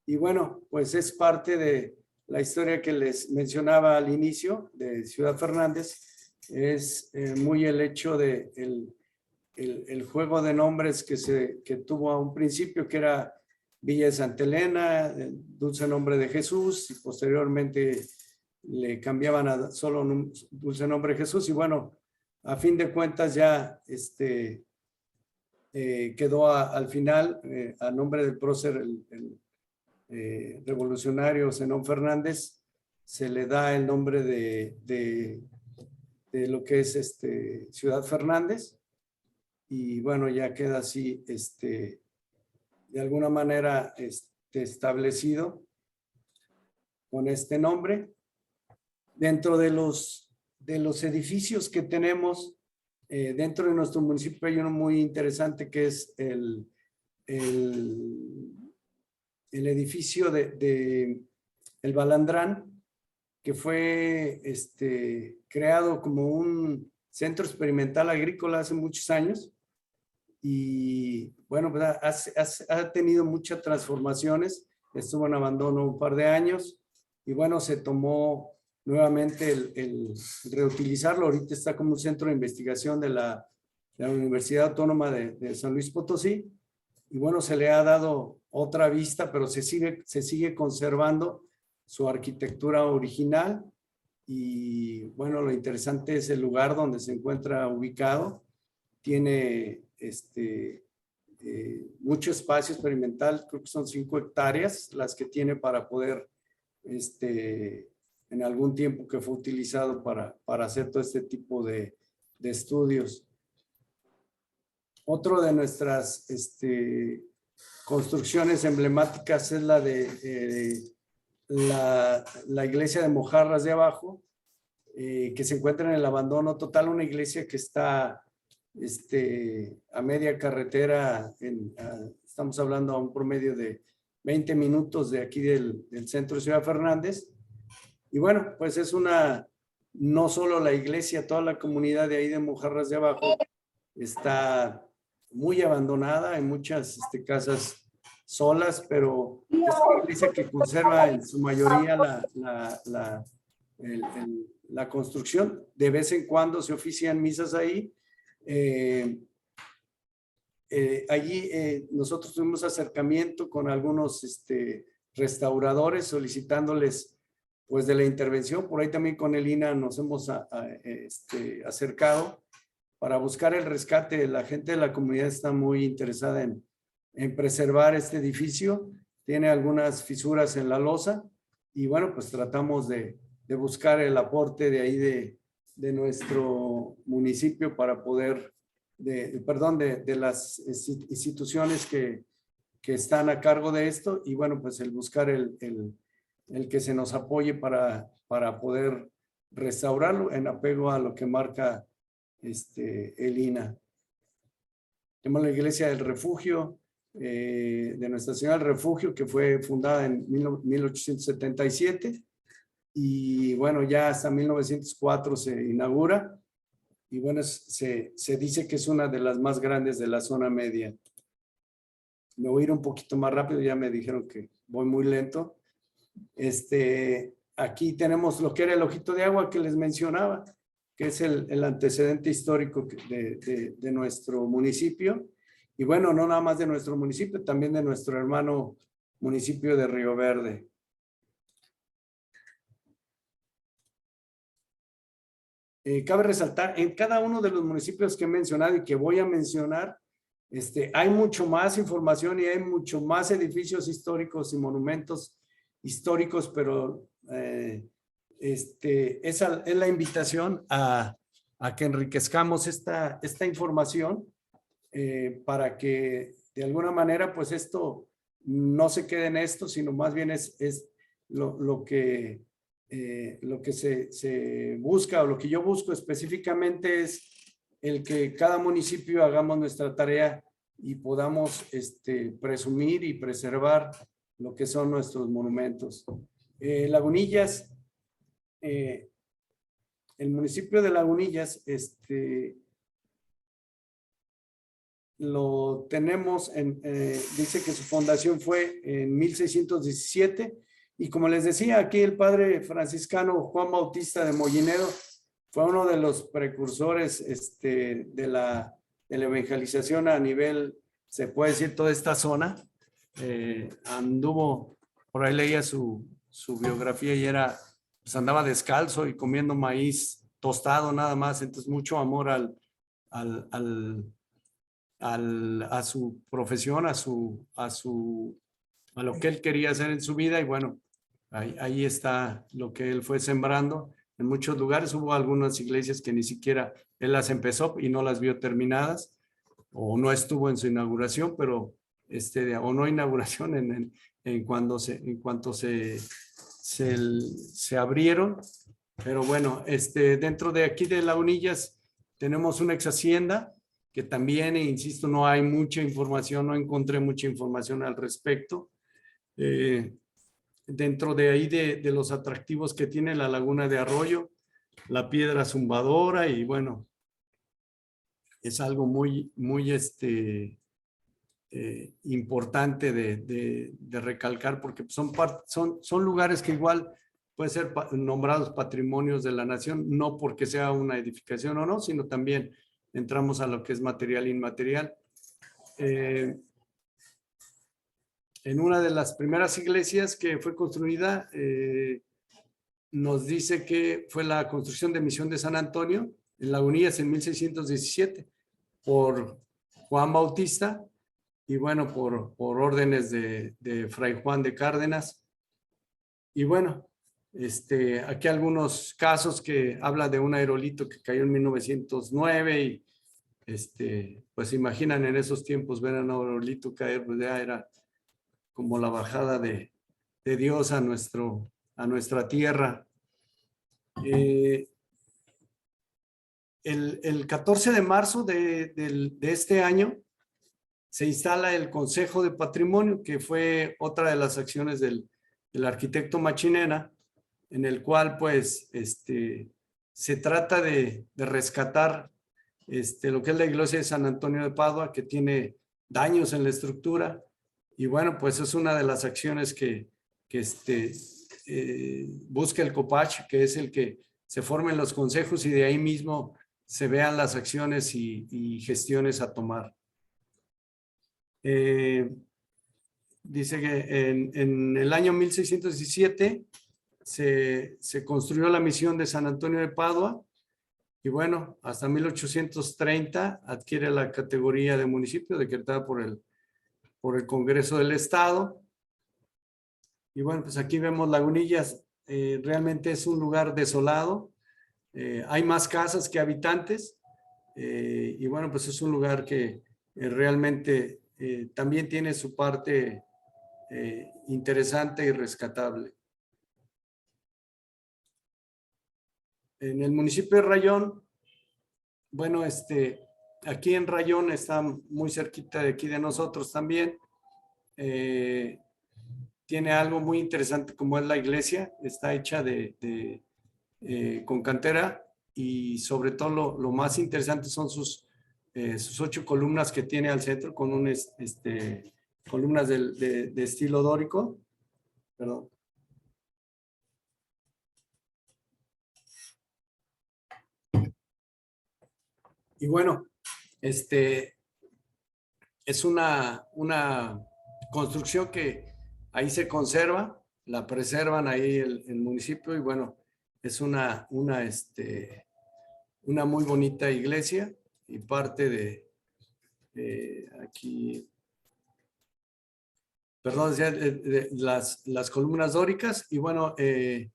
Y bueno, pues es parte de la historia que les mencionaba al inicio de Ciudad Fernández. Es muy el hecho de el juego de nombres que tuvo a un principio, que era Villa de Santa Elena, el Dulce Nombre de Jesús, y posteriormente le cambiaban a solo Dulce Nombre de Jesús. Y bueno, a fin de cuentas ya quedó al final a nombre del prócer revolucionario Zenón Fernández, se le da el nombre de lo que es Ciudad Fernández. Y bueno, ya queda así de alguna manera establecido con este nombre. Dentro de los edificios que tenemos dentro de nuestro municipio, hay uno muy interesante, que es el edificio de El Balandrán, que fue creado como un centro experimental agrícola hace muchos años. Y bueno, pues ha tenido muchas transformaciones. Estuvo en abandono un par de años y bueno, se tomó nuevamente el reutilizarlo. Ahorita está como un centro de investigación de la Universidad Autónoma de San Luis Potosí. Y bueno, se le ha dado otra vista, pero se sigue conservando su arquitectura original. Y bueno, lo interesante es el lugar donde se encuentra ubicado. Tiene mucho espacio experimental, creo que son 5 hectáreas las que tiene para poder, en algún tiempo que fue utilizado para hacer todo este tipo de estudios. Otro de nuestras construcciones emblemáticas es la de la iglesia de Mojarras de Abajo, que se encuentra en el abandono total, una iglesia que está a media carretera, estamos hablando a un promedio de 20 minutos de aquí del centro de Ciudad Fernández. Y bueno, pues es no solo la iglesia, toda la comunidad de ahí de Mojarras de Abajo está muy abandonada, hay muchas casas solas, pero es una iglesia que conserva en su mayoría la construcción. De vez en cuando se ofician misas ahí. Allí nosotros tuvimos acercamiento con algunos restauradores solicitándoles pues de la intervención. Por ahí también con el INA nos hemos acercado para buscar el rescate. La gente de la comunidad está muy interesada en preservar este edificio. Tiene algunas fisuras en la losa y bueno, pues tratamos de buscar el aporte de ahí de nuestro municipio para poder, de las instituciones que están a cargo de esto, y bueno, pues el buscar el que se nos apoye para poder restaurarlo en apego a lo que marca el INA. Tenemos la Iglesia del Refugio, de Nuestra Señora del Refugio, que fue fundada en 1877. Y bueno, ya hasta 1904 se inaugura. Y bueno, se dice que es una de las más grandes de la zona media. Me voy a ir un poquito más rápido, ya me dijeron que voy muy lento. Aquí tenemos lo que era el Ojito de Agua que les mencionaba, que es el antecedente histórico de nuestro municipio. Y bueno, no nada más de nuestro municipio, también de nuestro hermano municipio de Río Verde. cabe resaltar, en cada uno de los municipios que he mencionado y que voy a mencionar, hay mucho más información y hay mucho más edificios históricos y monumentos históricos, pero esa es la invitación a que enriquezcamos esta información para que de alguna manera pues esto no se quede en esto, sino más bien es lo que se busca, o lo que yo busco específicamente es el que cada municipio hagamos nuestra tarea y podamos presumir y preservar lo que son nuestros monumentos. Lagunillas, el municipio de Lagunillas, lo tenemos, dice que su fundación fue en 1617, y como les decía, aquí el padre franciscano Juan Bautista de Molinero fue uno de los precursores de la evangelización a nivel, se puede decir, toda esta zona. Anduvo, por ahí leía su biografía y pues andaba descalzo y comiendo maíz tostado nada más, entonces mucho amor a su profesión, a lo que él quería hacer en su vida, y bueno, ahí está lo que él fue sembrando. En muchos lugares hubo algunas iglesias que ni siquiera él las empezó y no las vio terminadas, o no estuvo en su inauguración, pero o no inauguración en cuanto se abrieron. Pero bueno, dentro de aquí de Lagunillas tenemos una ex hacienda que también, insisto, no hay mucha información, no encontré mucha información al respecto. Dentro de ahí de los atractivos que tiene la Laguna de Arroyo, la piedra zumbadora, y bueno, es algo muy, muy importante de recalcar, porque son lugares que igual pueden ser nombrados patrimonios de la nación, no porque sea una edificación o no, sino también entramos a lo que es material e inmaterial. En una de las primeras iglesias que fue construida, nos dice que fue la construcción de Misión de San Antonio en Lagunillas en 1617 por Juan Bautista, y bueno, por órdenes de Fray Juan de Cárdenas. Y bueno, aquí algunos casos que habla de un aerolito que cayó en 1909, y pues imaginan en esos tiempos ver a un aerolito caer, pues ya era como la bajada de Dios a nuestra tierra. El 14 de marzo de este año se instala el Consejo de Patrimonio, que fue otra de las acciones del arquitecto Machinena, en el cual pues se trata de rescatar lo que es la iglesia de San Antonio de Padua, que tiene daños en la estructura. Y bueno, pues es una de las acciones que busca el COPACH, que es el que se formen los consejos y de ahí mismo se vean las acciones y gestiones a tomar. Dice que en el año 1617 se construyó la misión de San Antonio de Padua, y bueno, hasta 1830 adquiere la categoría de municipio decretada por el Congreso del Estado. Y bueno, pues aquí vemos Lagunillas, realmente es un lugar desolado, hay más casas que habitantes, y bueno, pues es un lugar que realmente también tiene su parte interesante y rescatable. En el municipio de Rayón, bueno, aquí en Rayón está muy cerquita de aquí de nosotros también. Tiene algo muy interesante como es la iglesia, está hecha con cantera, y sobre todo lo más interesante son sus 8 columnas que tiene al centro, con columnas de estilo dórico. Perdón. Y bueno, es una construcción que ahí se conserva, la preservan ahí el municipio, y bueno, es una una muy bonita iglesia y parte de aquí, perdón, decía, las columnas dóricas. Y bueno, en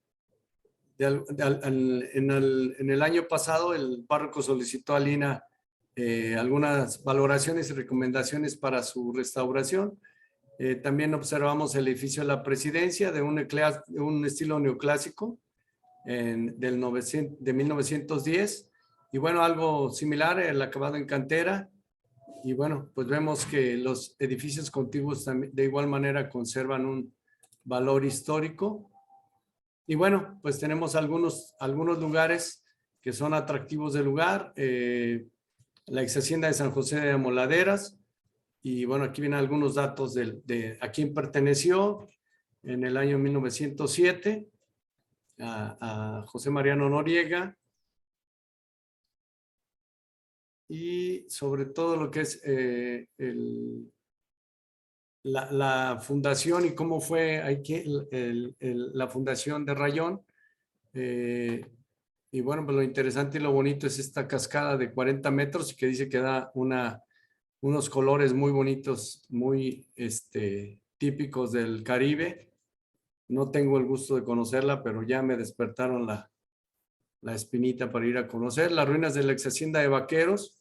el año pasado el párroco solicitó a Lina algunas valoraciones y recomendaciones para su restauración. También observamos el edificio de la presidencia de un estilo neoclásico de 1910. Y bueno, algo similar, el acabado en cantera. Y bueno, pues vemos que los edificios contiguos también, de igual manera conservan un valor histórico. Y bueno, pues tenemos algunos lugares que son atractivos del lugar. La ex hacienda de San José de Amoladeras. Y bueno, aquí vienen algunos datos de a quién perteneció en el año 1907, a José Mariano Noriega. Y sobre todo lo que es la fundación y cómo fue la fundación de Rayón. Y bueno, pues lo interesante y lo bonito es esta cascada de 40 metros que dice que da unos colores muy bonitos, muy típicos del Caribe. No tengo el gusto de conocerla, pero ya me despertaron la espinita para ir a conocer las ruinas de la ex hacienda de Vaqueros.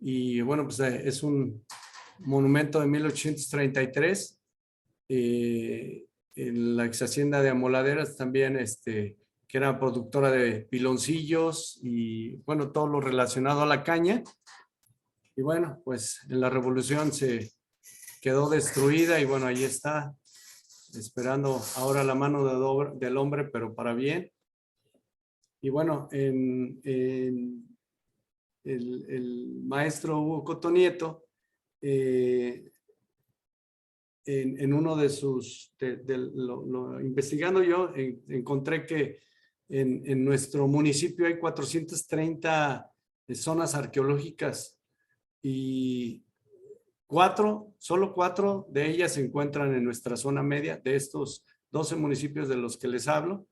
Y bueno, pues es un monumento de 1833. En la ex hacienda de Amoladeras también, que era productora de piloncillos y bueno, todo lo relacionado a la caña. Y bueno, pues en la revolución se quedó destruida y bueno, ahí está, esperando ahora la mano del hombre, pero para bien. Y bueno, el maestro Hugo Cotonieto, en uno de sus, investigando yo, encontré que en nuestro municipio hay 430 zonas arqueológicas y solo 4 de ellas se encuentran en nuestra zona media, de estos 12 municipios de los que les hablo.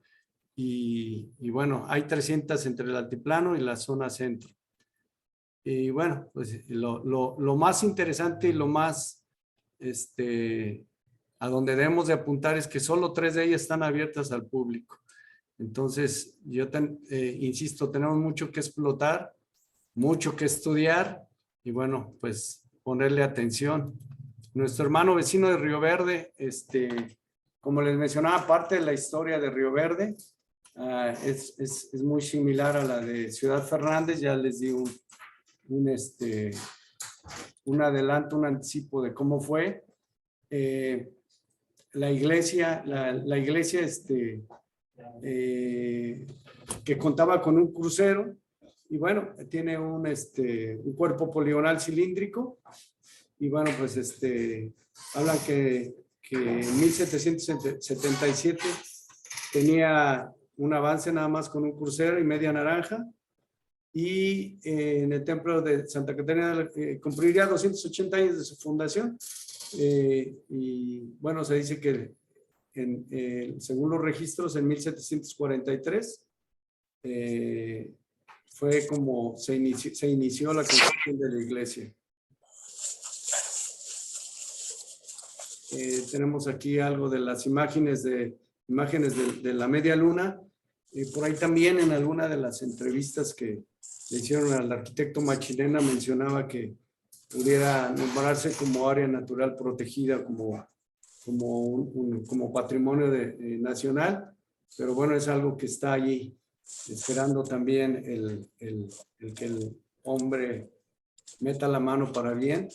Y bueno, hay 300 entre el altiplano y la zona centro. Y bueno, pues lo más interesante y lo más a donde debemos de apuntar es que solo 3 de ellas están abiertas al público. Entonces, yo insisto, tenemos mucho que explotar, mucho que estudiar y bueno, pues ponerle atención. Nuestro hermano vecino de Río Verde, como les mencionaba, parte de la historia de Río Verde es muy similar a la de Ciudad Fernández. Ya les di un adelanto, un anticipo de cómo fue. La iglesia, que contaba con un crucero y bueno, tiene un cuerpo poligonal cilíndrico y bueno, pues hablan que en 1777 tenía un avance nada más con un crucero y media naranja. Y en el templo de Santa Catarina cumpliría 280 años de su fundación. Y bueno, se dice que según los registros en 1743 fue como se inició la construcción de la iglesia. Tenemos aquí algo de las imágenes de la media luna. Por ahí también en alguna de las entrevistas que le hicieron al arquitecto Machilena mencionaba que pudiera nombrarse como área natural protegida, como patrimonio nacional, pero bueno, es algo que está allí esperando también el que el hombre meta la mano para bien.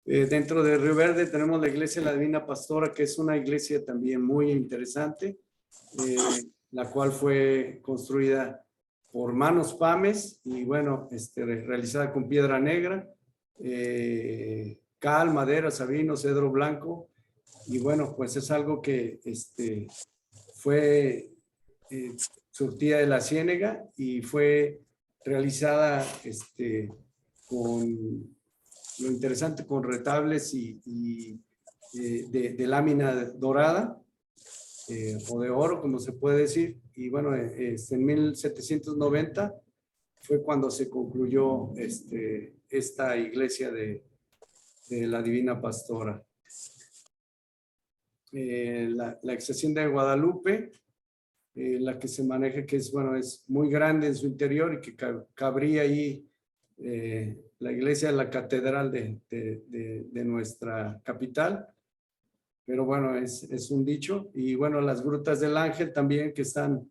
Dentro de Río Verde tenemos la iglesia de la Divina Pastora, que es una iglesia también muy interesante, la cual fue construida por manos Pames y bueno, realizada con piedra negra, cal, madera, sabino, cedro blanco. Y bueno, pues es algo que fue surtida de la ciénega y fue realizada con lo interesante, con retables y de lámina dorada o de oro, como se puede decir. Y bueno, en 1790 fue cuando se concluyó esta iglesia de la Divina Pastora. La ex hacienda de Guadalupe, la que se maneja, que es, bueno, es muy grande en su interior y que cabría ahí la iglesia de la catedral de nuestra capital. Pero bueno, es un dicho. Y bueno, las grutas del Ángel también, que están,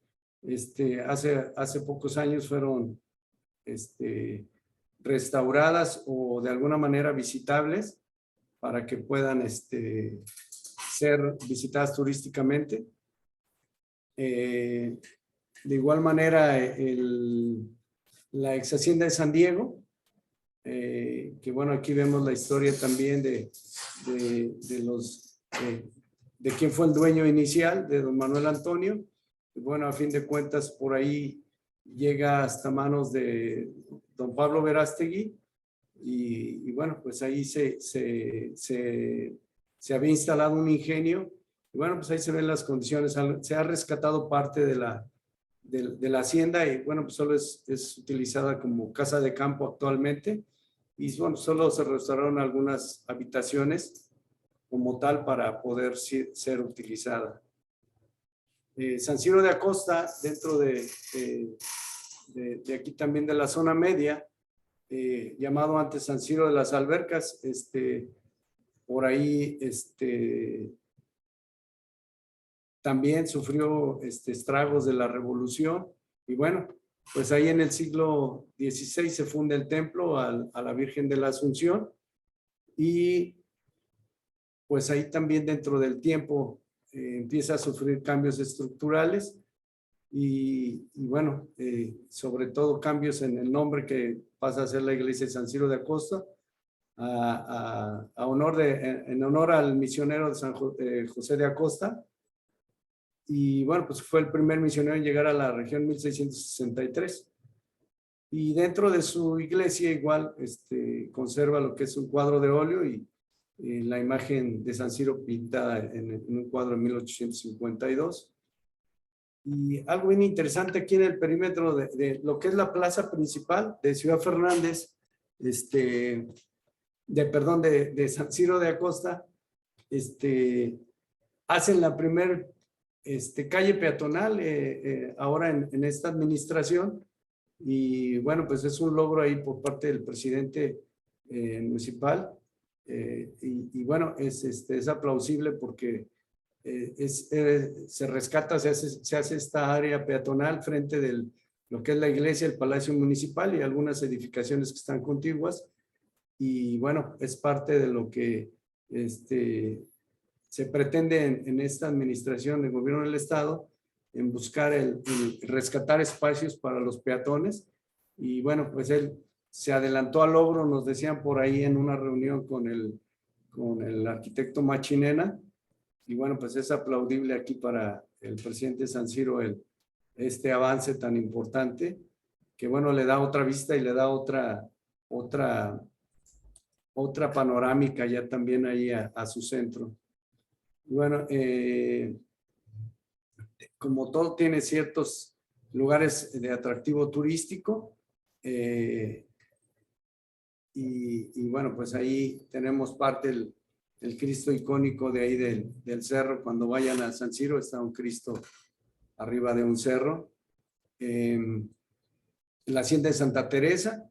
hace pocos años fueron restauradas o de alguna manera visitables para que puedan ser visitadas turísticamente. De igual manera, la ex hacienda de San Diego, que bueno, aquí vemos la historia también de quién fue el dueño inicial, de don Manuel Antonio. Y bueno, a fin de cuentas, por ahí llega hasta manos de don Pablo Verástegui, y bueno, pues ahí se había instalado un ingenio, y bueno, pues ahí se ven las condiciones. Se ha rescatado parte de la hacienda, y bueno, pues solo es utilizada como casa de campo actualmente, y bueno, solo se restauraron algunas habitaciones como tal para poder ser utilizada. San Ciro de Acosta, dentro de aquí también de la zona media, llamado antes San Ciro de las Albercas, por ahí también sufrió estragos de la revolución, y bueno, pues ahí en el siglo XVI se funda el templo a la Virgen de la Asunción, y pues ahí también dentro del tiempo empieza a sufrir cambios estructurales, y bueno, sobre todo cambios en el nombre, que pasa a ser la iglesia de San Ciro de Acosta, en honor al misionero de San José de Acosta. Y bueno, pues fue el primer misionero en llegar a la región en 1663. Y dentro de su iglesia igual conserva lo que es un cuadro de óleo y la imagen de San Ciro pintada en un cuadro de 1852. Y algo bien interesante aquí en el perímetro de lo que es la plaza principal de Ciudad Fernández, de San Ciro de Acosta, hacen la primer calle peatonal ahora en esta administración, y bueno, pues es un logro ahí por parte del presidente municipal, y bueno, es aplausible porque se rescata, se hace esta área peatonal frente de lo que es la iglesia, el Palacio Municipal y algunas edificaciones que están contiguas, y bueno, es parte de lo que se pretende en esta administración de gobierno del estado, en buscar el rescatar espacios para los peatones. Y bueno, pues él se adelantó al logro, nos decían por ahí en una reunión con el arquitecto Machinena, y bueno, pues es aplaudible aquí para el presidente San Ciro este avance tan importante, que bueno, le da otra vista y le da otra panorámica ya también ahí a su centro. Bueno, como todo tiene ciertos lugares de atractivo turístico, y bueno, pues ahí tenemos parte el Cristo icónico de ahí del cerro. Cuando vayan a San Ciro está un Cristo arriba de un cerro. La hacienda de Santa Teresa,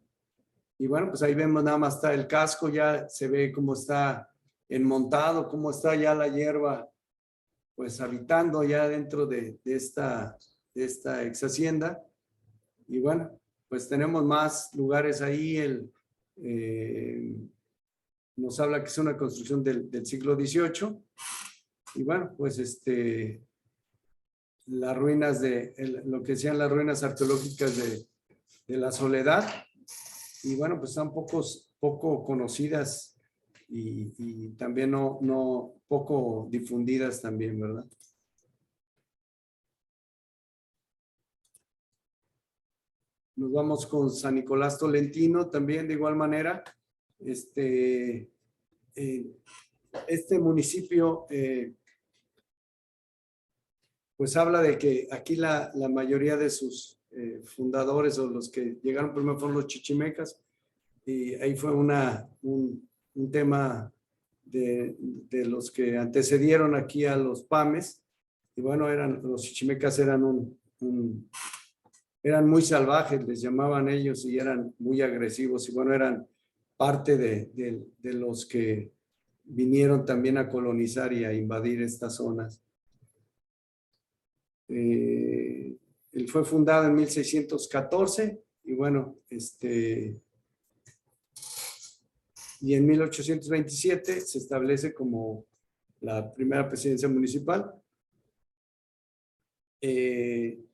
y bueno, pues ahí vemos nada más está el casco, ya se ve cómo está enmontado, cómo está ya la hierba, pues habitando ya dentro de esta ex hacienda. Y bueno, pues tenemos más lugares ahí. Nos habla que es una construcción del siglo XVIII, y bueno, pues las ruinas lo que sean las ruinas arqueológicas de la Soledad, y bueno, pues están poco conocidas y también no poco difundidas también, ¿verdad? Nos vamos con San Nicolás Tolentino también de igual manera. Este municipio pues habla de que aquí la mayoría de sus fundadores o los que llegaron primero fueron los chichimecas, y ahí fue un tema de los que antecedieron aquí a los PAMES. Y bueno, los chichimecas eran eran muy salvajes, les llamaban ellos, y eran muy agresivos, y bueno, eran parte de los que vinieron también a colonizar y a invadir estas zonas. Él fue fundado en 1614, y bueno, y en 1827 se establece como la primera presidencia municipal. En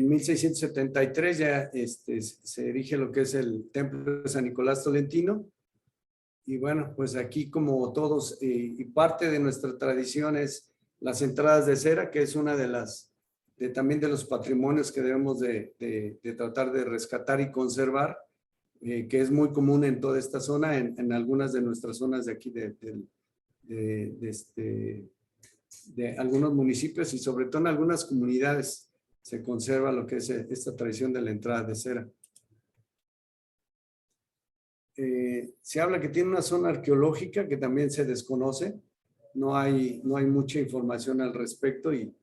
1673 ya se erige lo que es el Templo de San Nicolás Tolentino. Y bueno, pues aquí como todos, y parte de nuestra tradición es las entradas de cera, que es una de las, también de los patrimonios que debemos de tratar de rescatar y conservar, que es muy común en toda esta zona, en algunas de nuestras zonas de aquí de algunos municipios, y sobre todo en algunas comunidades se conserva lo que es esta tradición de la entrada de cera. Se habla que tiene una zona arqueológica que también se desconoce, no hay mucha información al respecto, y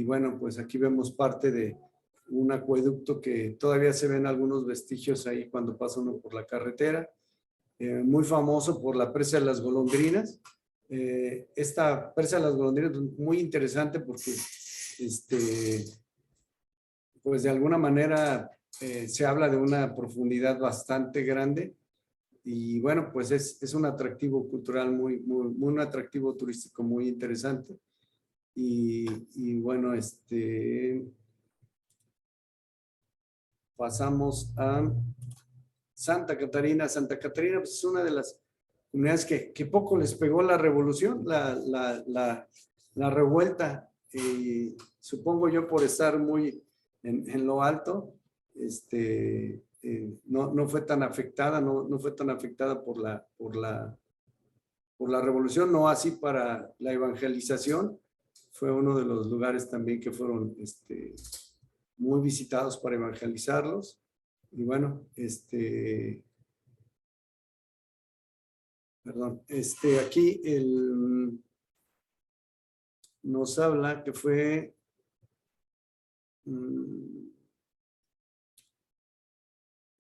bueno, pues aquí vemos parte de un acueducto que todavía se ven algunos vestigios ahí cuando pasa uno por la carretera, muy famoso por la presa de las Golondrinas. Esta presa de las Golondrinas es muy interesante porque pues de alguna manera se habla de una profundidad bastante grande, y bueno, pues es un atractivo cultural un atractivo turístico muy interesante. Y bueno, pasamos a Santa Catarina. Santa Catarina pues, es una de las comunidades que poco les pegó la revolución, la revuelta, y supongo yo por estar muy en lo alto, no fue tan afectada, no fue tan afectada por la revolución, no así para la evangelización. Fue uno de los lugares también que fueron muy visitados para evangelizarlos. Y bueno, perdón, aquí nos habla que fue en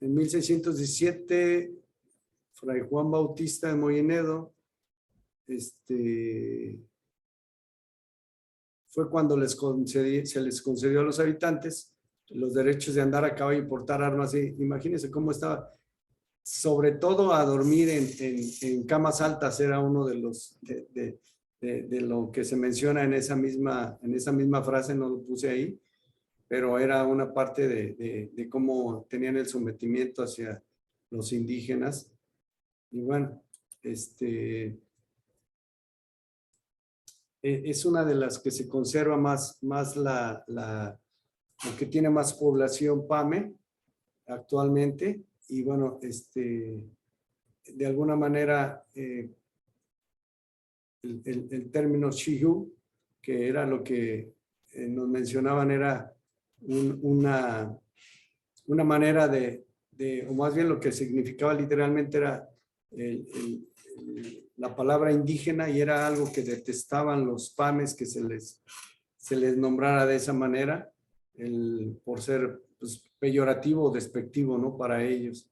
1617, Fray Juan Bautista de Moyenedo, fue cuando se les concedió a los habitantes los derechos de andar a caballo y portar armas. Imagínense cómo estaba, sobre todo a dormir en camas altas, era uno de los de lo que se menciona en esa misma frase, no lo puse ahí, pero era una parte de cómo tenían el sometimiento hacia los indígenas. Y bueno, es una de las que se conserva más la que tiene más población PAME actualmente. Y bueno, de alguna manera el término Shihu, que era lo que nos mencionaban, era una manera o más bien lo que significaba literalmente era la palabra indígena, y era algo que detestaban los PAMES que se les nombrara de esa manera, por ser pues, peyorativo o despectivo, ¿no? Para ellos.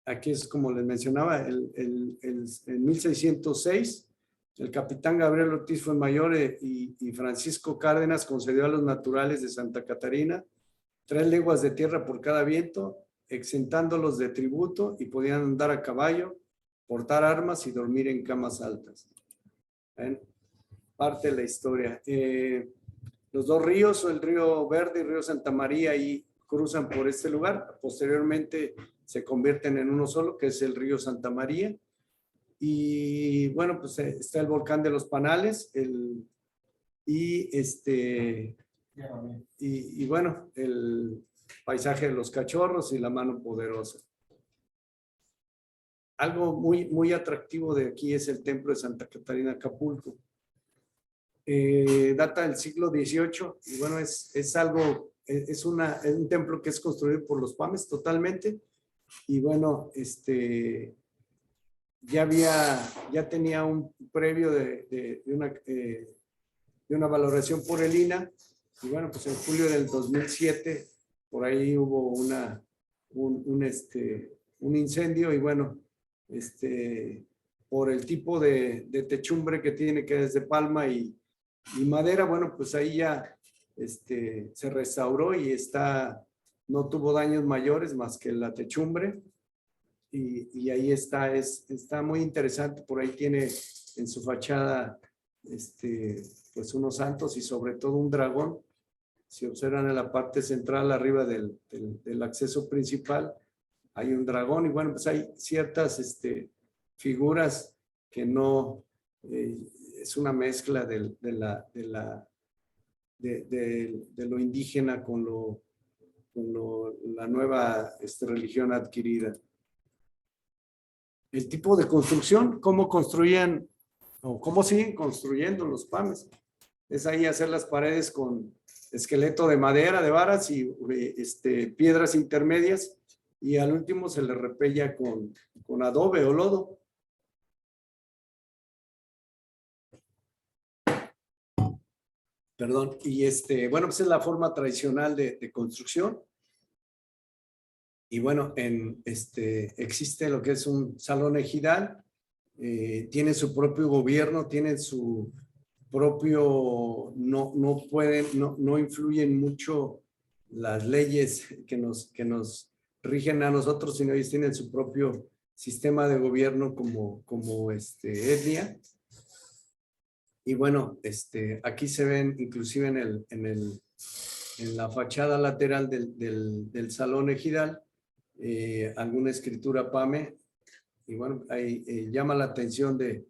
Aquí es como les mencionaba, en 1606, el capitán Gabriel Ortiz Fuenmayor y Francisco Cárdenas concedió a los naturales de Santa Catarina 3 leguas de tierra por cada viento, exentándolos de tributo, y podían andar a caballo, portar armas y dormir en camas altas. ¿Ven? Parte de la historia. Los 2 ríos, el río Verde y el río Santa María, y cruzan por este lugar. Posteriormente se convierten en uno solo, que es el río Santa María. Y bueno, pues está el volcán de los Panales, y bueno, el paisaje de los Cachorros y la Mano Poderosa. Algo muy atractivo de aquí es el templo de Santa Catarina Acapulco. data del siglo XVIII y bueno, es algo, es un templo que es construido por los Pames totalmente y bueno, ya tenía un previo de una valoración por el INAH y bueno, pues en julio del 2007 por ahí hubo un incendio y bueno, por el tipo de techumbre que tiene, que es de palma y madera, bueno, pues ahí ya se restauró y no tuvo daños mayores más que la techumbre y ahí está muy interesante, por ahí tiene en su fachada pues unos santos y sobre todo un dragón. Si observan en la parte central arriba del acceso principal hay un dragón y bueno, pues hay ciertas figuras que no es una mezcla de lo indígena con la nueva religión adquirida. El tipo de construcción, cómo construían o cómo siguen construyendo los Pames. Es ahí hacer las paredes con esqueleto de madera, de varas y piedras intermedias y al último se le repella con adobe o lodo. Perdón, y bueno, pues es la forma tradicional de construcción. Y bueno, existe lo que es un salón ejidal, tiene su propio gobierno, tiene su propio, no influyen mucho las leyes que nos rigen a nosotros, sino ellos tienen su propio sistema de gobierno como etnia. Y bueno, aquí se ven inclusive en la fachada lateral del salón ejidal, alguna escritura Pame, y bueno, ahí llama la atención de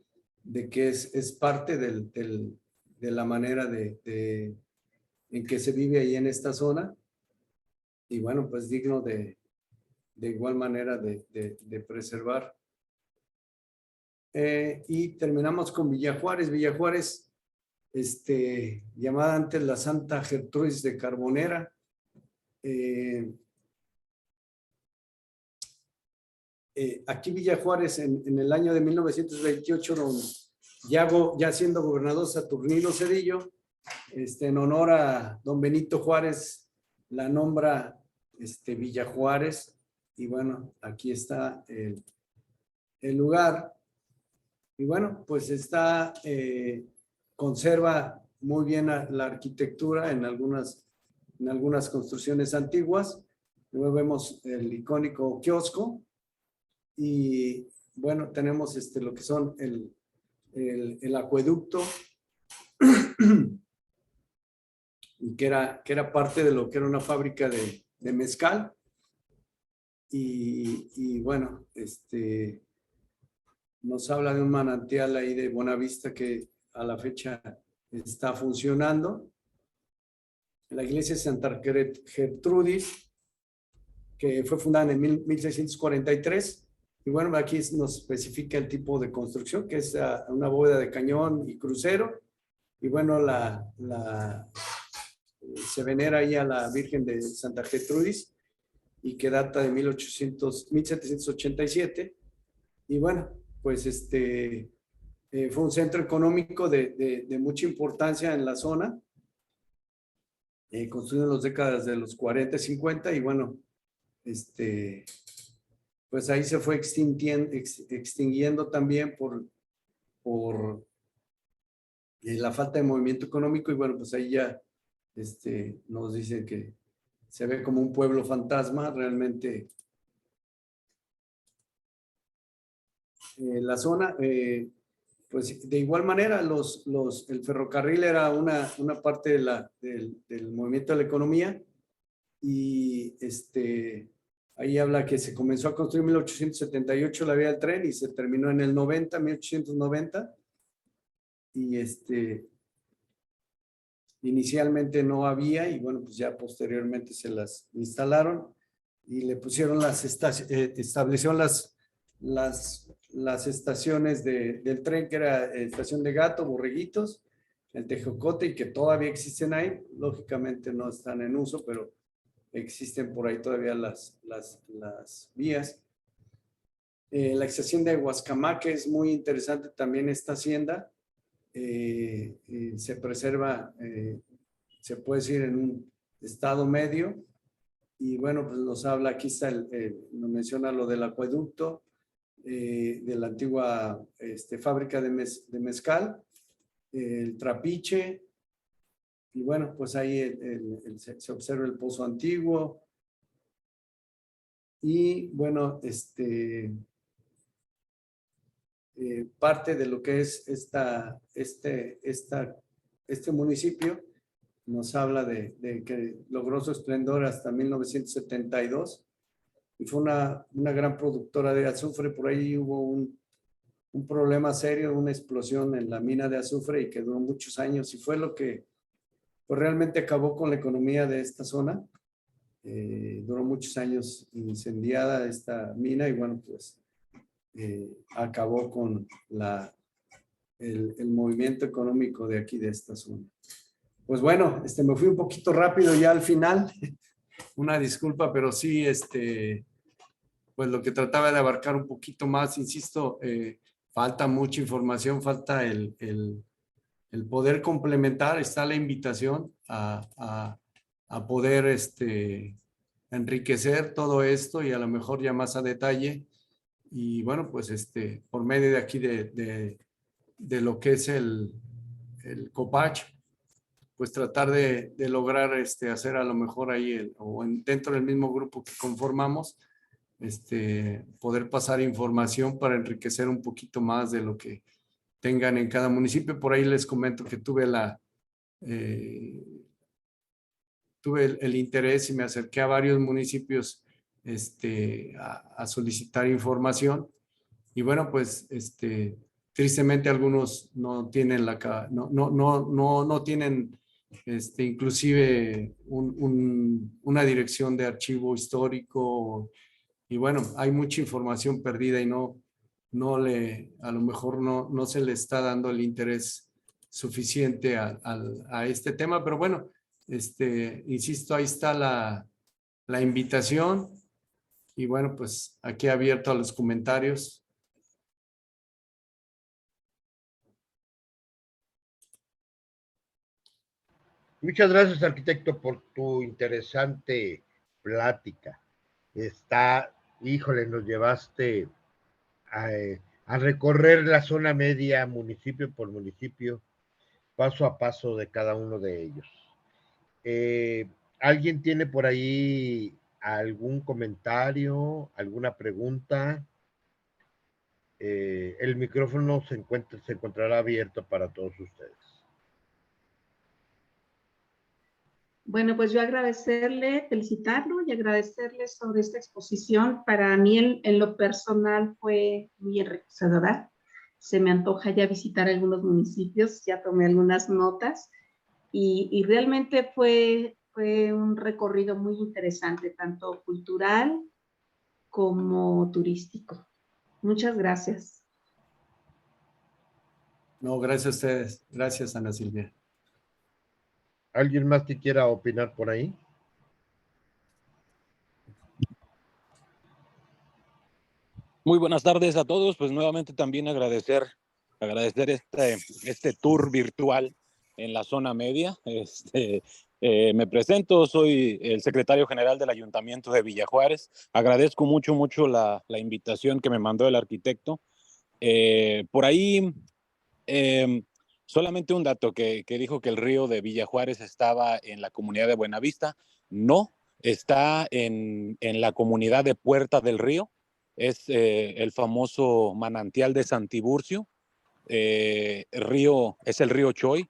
que es parte de la manera en que se vive ahí en esta zona, y bueno, pues digno de igual manera de preservar. Y terminamos con Villa Juárez. Villa Juárez, llamada antes la Santa Gertrudis de Carbonera. Aquí Villa Juárez en el año de 1928, ya siendo gobernador Saturnino Cedillo, en honor a don Benito Juárez, la nombra Villa Juárez, y bueno, aquí está el lugar, y bueno, pues conserva muy bien la arquitectura en algunas construcciones antiguas. Luego vemos el icónico kiosco, y bueno, tenemos lo que son el acueducto, y que era parte de lo que era una fábrica de mezcal. Y bueno, nos habla de un manantial ahí de Buenavista que a la fecha está funcionando. La iglesia de Santa Gertrudis, que fue fundada en 1643. Y bueno, aquí nos especifica el tipo de construcción, que es una bóveda de cañón y crucero. Y bueno, se venera ahí a la Virgen de Santa Gertrudis, y que data de 1787. Y bueno, pues fue un centro económico de mucha importancia en la zona, construido en las décadas de los 40 y 50, y bueno, pues ahí se fue extinguiendo también por la falta de movimiento económico, y bueno, pues ahí ya nos dicen que se ve como un pueblo fantasma. Realmente la zona, pues de igual manera el ferrocarril era una parte del movimiento de la economía, y ahí habla que se comenzó a construir en 1878 la vía del tren y se terminó en el 1890, y inicialmente no había, y bueno, pues ya posteriormente se las instalaron y le pusieron establecieron las estaciones del tren, que era estación de Gato, Borreguitos, el tejocote y que todavía existen ahí. Lógicamente no están en uso, pero existen por ahí todavía las vías. La extracción de Huascamaque es muy interesante también esta hacienda. Se preserva, se puede decir, en un estado medio. Y bueno, pues nos habla, aquí está, nos menciona lo del acueducto, de la antigua fábrica de mezcal, el trapiche, y bueno, pues ahí se observa el pozo antiguo. Y bueno, parte de lo que es este municipio nos habla de que logró su esplendor hasta 1972 y fue una gran productora de azufre. Por ahí hubo un problema serio, una explosión en la mina de azufre y que duró muchos años y fue lo que pues, realmente acabó con la economía de esta zona. Duró muchos años incendiada esta mina y bueno, pues acabó con el movimiento económico de aquí, de esta zona. Pues bueno, me fui un poquito rápido ya al final. Una disculpa, pero sí, pues lo que trataba de abarcar un poquito más, insisto, falta mucha información, falta el poder complementar. Está la invitación a poder enriquecer todo esto y a lo mejor ya más a detalle. Y bueno, pues por medio de aquí de lo que es el COPACH, pues tratar de lograr hacer a lo mejor ahí, dentro del mismo grupo que conformamos, poder pasar información para enriquecer un poquito más de lo que tengan en cada municipio. Por ahí les comento que tuve el interés y me acerqué a varios municipios a solicitar información. Y bueno, pues tristemente algunos no tienen no tienen inclusive una dirección de archivo histórico. Y bueno, hay mucha información perdida y a lo mejor no se le está dando el interés suficiente a este tema, pero bueno, insisto, ahí está la invitación y bueno, pues aquí abierto a los comentarios. Muchas gracias, arquitecto, por tu interesante plática. Híjole, nos llevaste a recorrer la zona media, municipio por municipio, paso a paso de cada uno de ellos. ¿Alguien tiene por ahí algún comentario, alguna pregunta? El micrófono se encontrará abierto para todos ustedes. Bueno, pues yo agradecerle, felicitarlo y agradecerle sobre esta exposición. Para mí en lo personal fue muy enriquecedora. Se me antoja ya visitar algunos municipios, ya tomé algunas notas y realmente fue un recorrido muy interesante, tanto cultural como turístico. Muchas gracias. No, gracias a ustedes. Gracias, Ana Silvia. ¿Alguien más que quiera opinar por ahí? Muy buenas tardes a todos. Pues nuevamente también agradecer este tour virtual en la zona media. Me presento, soy el secretario general del Ayuntamiento de Villa Juárez. Agradezco mucho la invitación que me mandó el arquitecto. Por ahí, solamente un dato que dijo que el río de Villa Juárez estaba en la comunidad de Buenavista. No, está en la comunidad de Puerta del Río. Es el famoso manantial de Santiburcio. Es el río Choy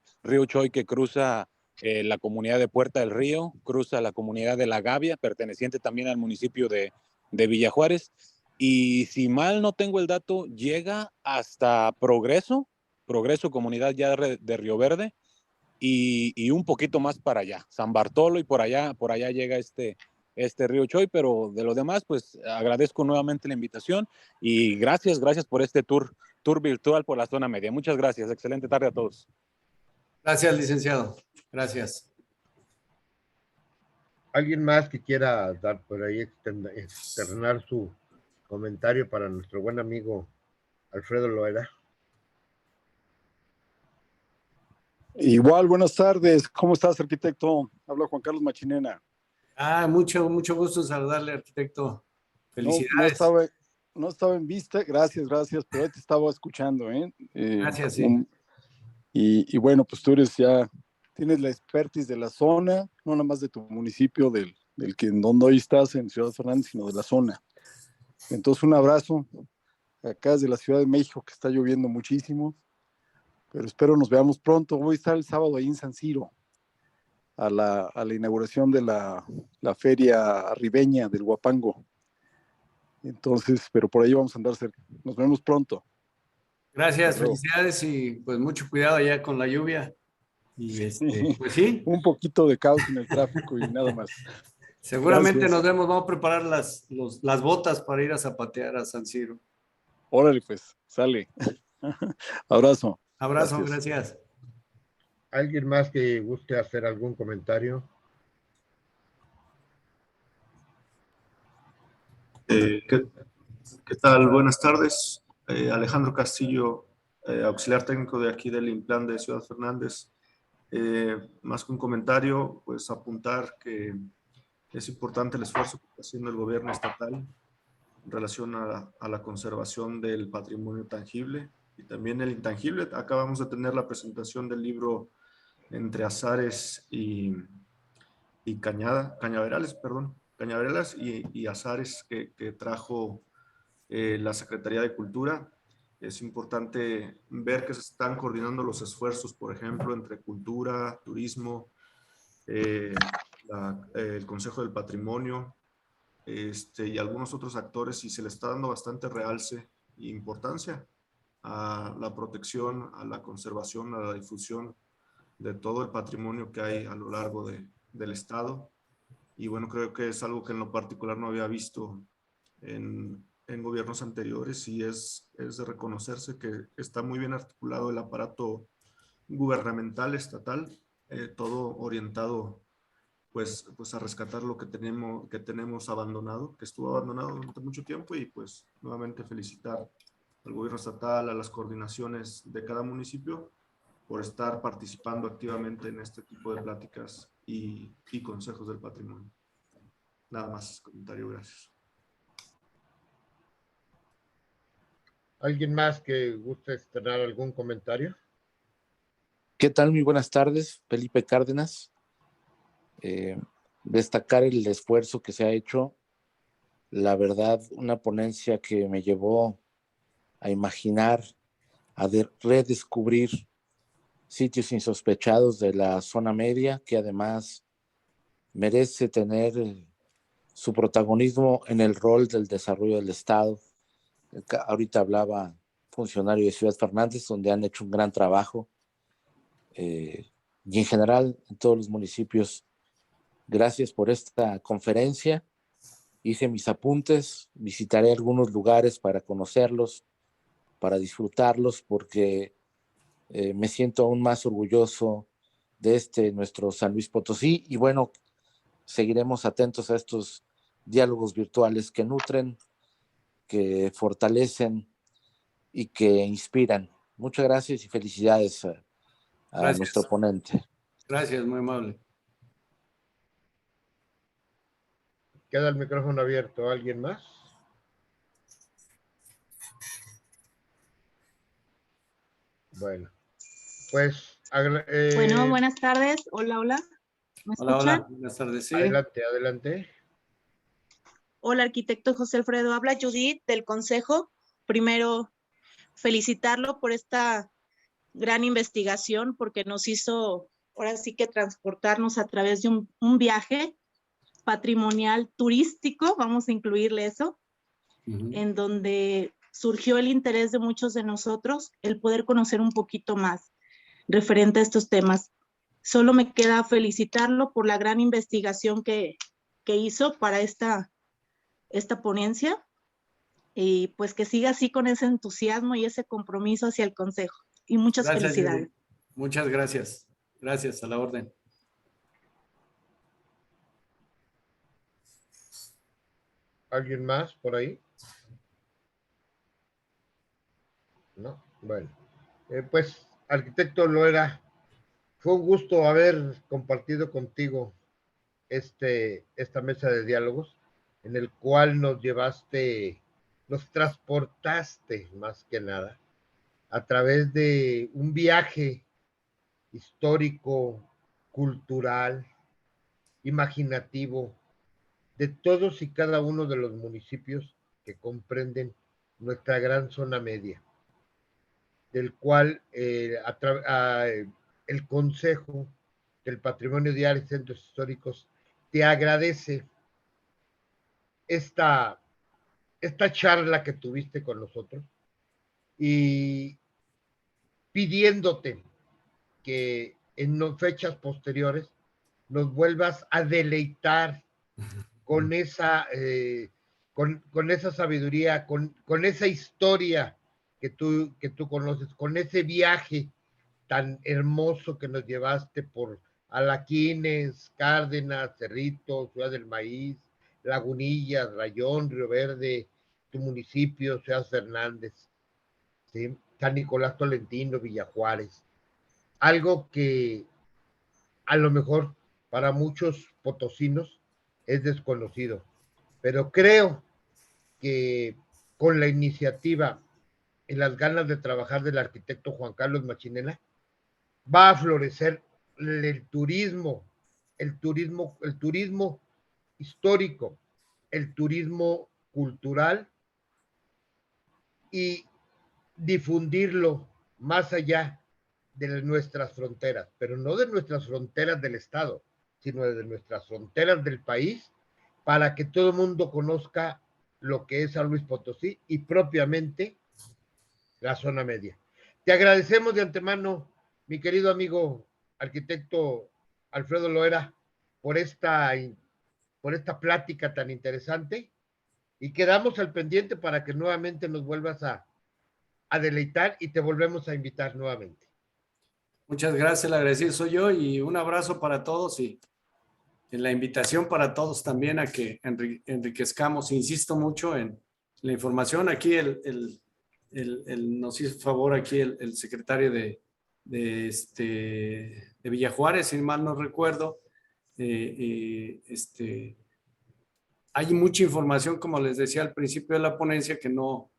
que cruza la comunidad de Puerta del Río, cruza la comunidad de La Gavia, perteneciente también al municipio de Villa Juárez. Y si mal no tengo el dato, llega hasta Progreso, comunidad ya de Río Verde, y un poquito más para allá, San Bartolo, y por allá llega este río Choy. Pero de lo demás, pues agradezco nuevamente la invitación y gracias por este tour virtual por la zona media. Muchas gracias, excelente tarde a todos. Gracias, licenciado. Gracias. ¿Alguien más que quiera dar por ahí, externar su comentario para nuestro buen amigo Alfredo Loera? Igual, buenas tardes. ¿Cómo estás, arquitecto? Habla Juan Carlos Machinena. Mucho gusto en saludarle, arquitecto. No Felicidades. no estaba en vista, gracias, pero te estaba escuchando, ¿eh? Gracias, sí. Y bueno, pues tú tienes la expertise de la zona, no nada más de tu municipio, del que en donde hoy estás, en Ciudad Fernández, sino de la zona. Entonces, un abrazo acá desde la Ciudad de México, que está lloviendo muchísimo, pero espero nos veamos pronto. Voy a estar el sábado ahí en San Siro, a la inauguración de la feria ribeña del Huapango. Entonces, pero por ahí vamos a andar cerca. Nos vemos pronto. Gracias, felicidades y pues mucho cuidado allá con la lluvia. Y pues sí. Un poquito de caos en el tráfico y nada más. Seguramente Gracias. nos vemos, vamos a preparar las botas para ir a zapatear a San Siro. Órale, pues, sale. Abrazo. Abrazo, gracias. ¿Alguien más que guste hacer algún comentario? ¿Qué tal? Buenas tardes. Alejandro Castillo, auxiliar técnico de aquí del Implan de Ciudad Fernández. Más que un comentario, pues apuntar que es importante el esfuerzo que está haciendo el gobierno estatal en relación a la conservación del patrimonio tangible y también el intangible. Acabamos de tener la presentación del libro Entre Azares y Cañaverales y Azares que trajo la Secretaría de Cultura. Es importante ver que se están coordinando los esfuerzos, por ejemplo, entre cultura, turismo, el Consejo del Patrimonio y algunos otros actores, y se le está dando bastante realce e importancia a la protección, a la conservación, a la difusión de todo el patrimonio que hay a lo largo del Estado. Y bueno, creo que es algo que en lo particular no había visto en gobiernos anteriores, y es de reconocerse que está muy bien articulado el aparato gubernamental estatal, todo orientado pues a rescatar lo que tenemos abandonado, que estuvo abandonado durante mucho tiempo, y pues nuevamente felicitar al gobierno estatal, a las coordinaciones de cada municipio por estar participando activamente en este tipo de pláticas y consejos del patrimonio. Nada más, comentario, gracias. ¿Alguien más que guste externar algún comentario? ¿Qué tal? Muy buenas tardes, Felipe Cárdenas. Destacar el esfuerzo que se ha hecho. La verdad, una ponencia que me llevó a imaginar, a redescubrir sitios insospechados de la zona media, que además merece tener su protagonismo en el rol del desarrollo del Estado. Ahorita hablaba funcionario de Ciudad Fernández, donde han hecho un gran trabajo, y en general en todos los municipios. Gracias por esta conferencia. Hice mis apuntes, visitaré algunos lugares para conocerlos, para disfrutarlos, porque me siento aún más orgulloso de nuestro San Luis Potosí. Y bueno, seguiremos atentos a estos diálogos virtuales que nutren, que fortalecen y que inspiran. Muchas gracias y felicidades a nuestro ponente. Gracias, muy amable. Queda el micrófono abierto. ¿Alguien más? Bueno, pues... Bueno, buenas tardes. Hola. ¿Me escuchan? Hola, buenas tardes. Sí. Adelante. Hola, arquitecto José Alfredo. Habla Judith del Consejo. Primero, felicitarlo por esta gran investigación, porque nos hizo, ahora sí que transportarnos a través de un viaje patrimonial turístico, vamos a incluirle eso, en donde surgió el interés de muchos de nosotros, el poder conocer un poquito más referente a estos temas. Solo me queda felicitarlo por la gran investigación que hizo para esta ponencia, y pues que siga así con ese entusiasmo y ese compromiso hacia el Consejo. Y muchas felicidades. Muchas gracias. Gracias, a la orden. ¿Alguien más por ahí? No, bueno. Pues, arquitecto Loera, fue un gusto haber compartido contigo esta mesa de diálogos, en el cual nos llevaste, nos transportaste más que nada, a través de un viaje histórico, cultural, imaginativo, de todos y cada uno de los municipios que comprenden nuestra gran zona media, del cual el Consejo del Patrimonio de Áreas y Centros Históricos te agradece esta, esta charla que tuviste con nosotros y pidiéndote que en fechas posteriores nos vuelvas a deleitar con con esa sabiduría, con esa historia que tú conoces, con ese viaje tan hermoso que nos llevaste por Alaquines, Cárdenas, Cerrito, Ciudad del Maíz, Lagunillas, Rayón, Río Verde, tu municipio, Ciudad Fernández, ¿sí? San Nicolás Tolentino, Villajuárez. Algo que a lo mejor para muchos potosinos es desconocido, pero creo que con la iniciativa y las ganas de trabajar del arquitecto Juan Carlos Machinela, va a florecer el turismo, el turismo histórico, el turismo cultural y difundirlo más allá de nuestras fronteras, pero no de nuestras fronteras del Estado, sino de nuestras fronteras del país, para que todo el mundo conozca lo que es San Luis Potosí y propiamente la zona media. Te agradecemos de antemano, mi querido amigo arquitecto Alfredo Loera, por por esta plática tan interesante y quedamos al pendiente para que nuevamente nos vuelvas a deleitar y te volvemos a invitar nuevamente. Muchas gracias, el agradecido soy yo y un abrazo para todos y en la invitación para todos también a que enriquezcamos. Insisto mucho en la información. Aquí nos hizo favor aquí el secretario de Villajuárez, si mal no recuerdo. Hay mucha información, como les decía al principio de la ponencia, que no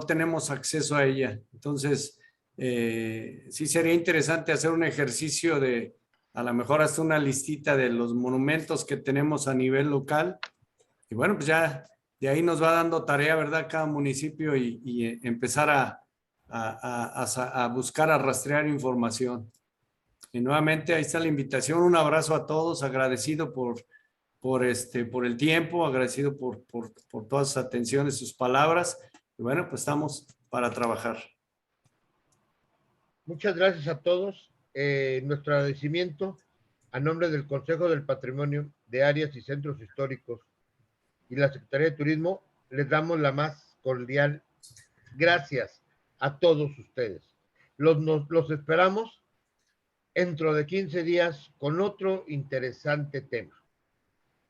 tenemos acceso a ella. Entonces, sí sería interesante hacer un ejercicio de, a lo mejor hasta una listita de los monumentos que tenemos a nivel local. Y bueno, pues ya de ahí nos va dando tarea, ¿verdad? Cada municipio y empezar a buscar, a rastrear información. Y nuevamente ahí está la invitación. Un abrazo a todos, agradecido por el tiempo, agradecido por todas sus atenciones, sus palabras. Y bueno, pues estamos para trabajar. Muchas gracias a todos. Nuestro agradecimiento a nombre del Consejo del Patrimonio de Áreas y Centros Históricos y la Secretaría de Turismo, les damos la más cordial gracias a todos ustedes. Los esperamos dentro de 15 días con otro interesante tema.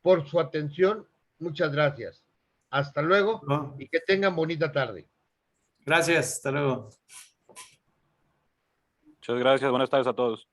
Por su atención, muchas gracias. Hasta luego y que tengan bonita tarde. Gracias, hasta luego. Muchas gracias, buenas tardes a todos.